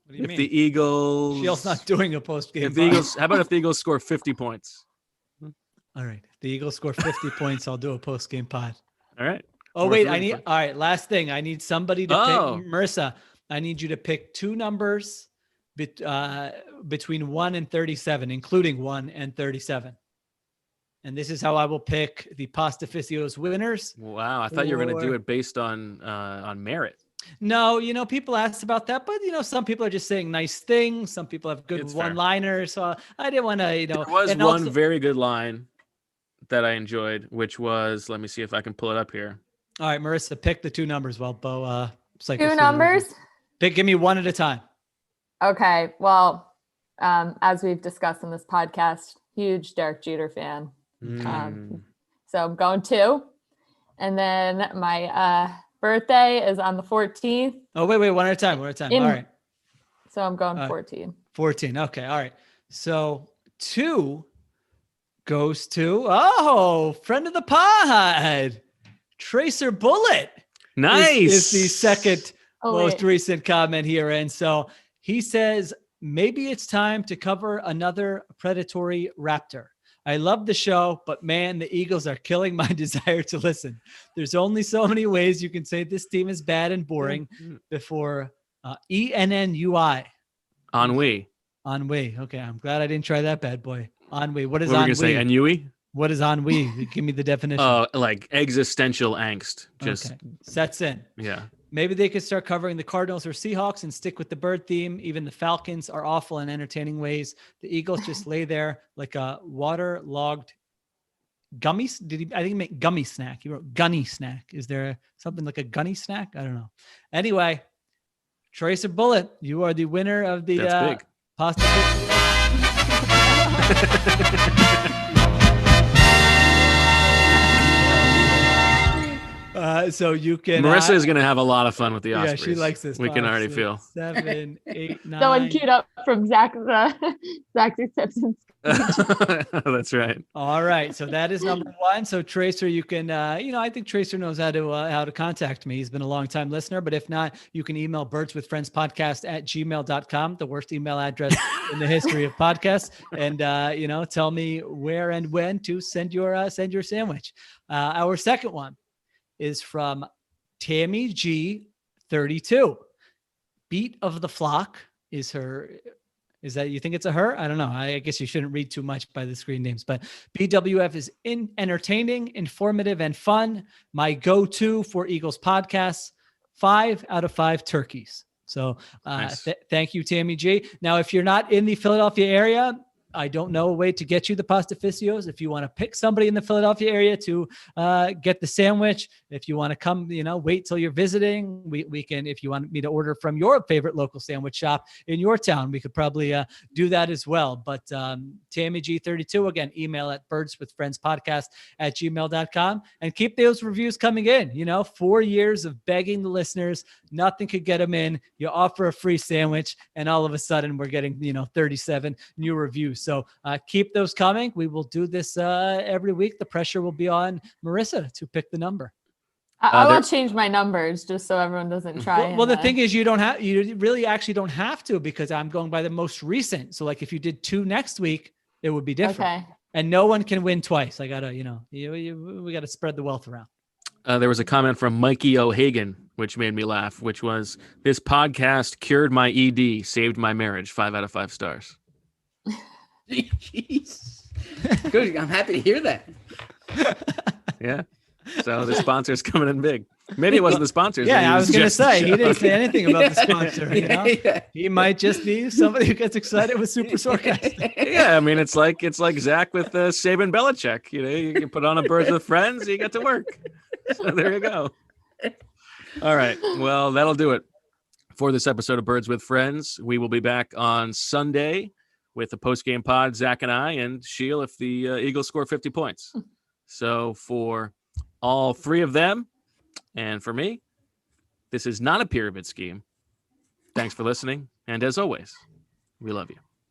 What do you mean? The Eagles, Sheil's not doing a post game. How about if the Eagles score 50 points? All right. The Eagles score 50 points. I'll do a post game pod. All right. Oh, wait. All right. Last thing. I need somebody to pick. Marissa, I need you to pick 2 numbers between 1 and 37, including 1 and 37. And this is how I will pick the Pastaficio's winners. Wow. I thought you were going to do it based on merit. No, people asked about that, but some people are just saying nice things. Some people have good one-liners. So I didn't want to, There was one very good line that I enjoyed, which was, let me see if I can pull it up here. All right, Marissa, pick the 2 numbers while Bo cycles 2 through numbers? Give me 1 at a time. Okay. Well, as we've discussed in this podcast, huge Derek Jeter fan. So I'm going 2. And then my birthday is on the 14th. Oh, wait, 1 at a time. All right. So I'm going 14. 14. Okay. All right. So 2 goes to, friend of the pod, Tracer Bullet. Nice. Is the second most recent comment here. And so he says, maybe it's time to cover another predatory raptor. I love the show, but man, the Eagles are killing my desire to listen. There's only so many ways you can say this team is bad and boring before ENNUI. Ennui. Ennui. Okay, I'm glad I didn't try that bad boy. Ennui. What is What were ennui? you going to say? Ennui? What is ennui? Give me the definition. Like existential angst. Just Okay. Sets in. yeah. Maybe they could start covering the Cardinals or Seahawks and stick with the bird theme. Even the Falcons are awful in entertaining ways. The Eagles just lay there like a waterlogged gummies. I think he make gummy snack. He wrote gunny snack. Is there something like a gunny snack? I don't know. Anyway, Tracer Bullet, you are the winner of the That's big. pasta. So you can. Marissa is going to have a lot of fun with the Yeah, Ospreys. she likes this. We can 5, already 6, feel. 7, 8, 9. Someone queued up from Zach's acceptance. That's right. All right, so that is number 1. So Tracer, you can, I think Tracer knows how to contact me. He's been a long time listener, but if not, you can email birdswithfriendspodcast@gmail.com, the worst email address in the history of podcasts, and tell me where and when to send your sandwich. Our second one is from Tammy G 32. Beat of the Flock is her. Is that, you think it's a her? I don't know. I guess you shouldn't read too much by the screen names, but BWF is entertaining, informative, and fun. My go-to for Eagles podcasts. 5 out of 5 turkeys. So Nice. Thank you, Tammy G. Now, if you're not in the Philadelphia area, I don't know a way to get you the pastificios. If you want to pick somebody in the Philadelphia area to get the sandwich, if you want to come, wait till you're visiting, we can, if you want me to order from your favorite local sandwich shop in your town, we could probably do that as well. But Tammy G32, again, email at birdswithfriendspodcast@gmail.com, and keep those reviews coming in. 4 years of begging the listeners, nothing could get them in. You offer a free sandwich, and all of a sudden we're getting, 37 new reviews. So keep those coming. We will do this every week. The pressure will be on Marissa to pick the number. I will change my numbers just so everyone doesn't try. Well, the thing is, you really actually don't have to, because I'm going by the most recent. So like if you did 2 next week, it would be different. Okay. And no one can win twice. I gotta, we gotta spread the wealth around. There was a comment from Mikey O'Hagan, which made me laugh, which was, this podcast cured my ED, saved my marriage. 5 out of 5 stars. Jeez. Good. I'm happy to hear that. Yeah. So the sponsor's coming in big. Maybe it wasn't the sponsors. Yeah, I was going to say, he didn't say Okay. anything about the sponsor. Yeah. He might just be somebody who gets excited with super sarcastic. Yeah, I mean, it's like Zach with Saban Belichick. You can put on a Birds with Friends, you get to work. So there you go. All right. Well, that'll do it for this episode of Birds with Friends. We will be back on Sunday with a post-game pod, Zach and I, and Sheil if the Eagles score 50 points. So for all 3 of them, and for me, this is not a pyramid scheme. Thanks for listening. And as always, we love you.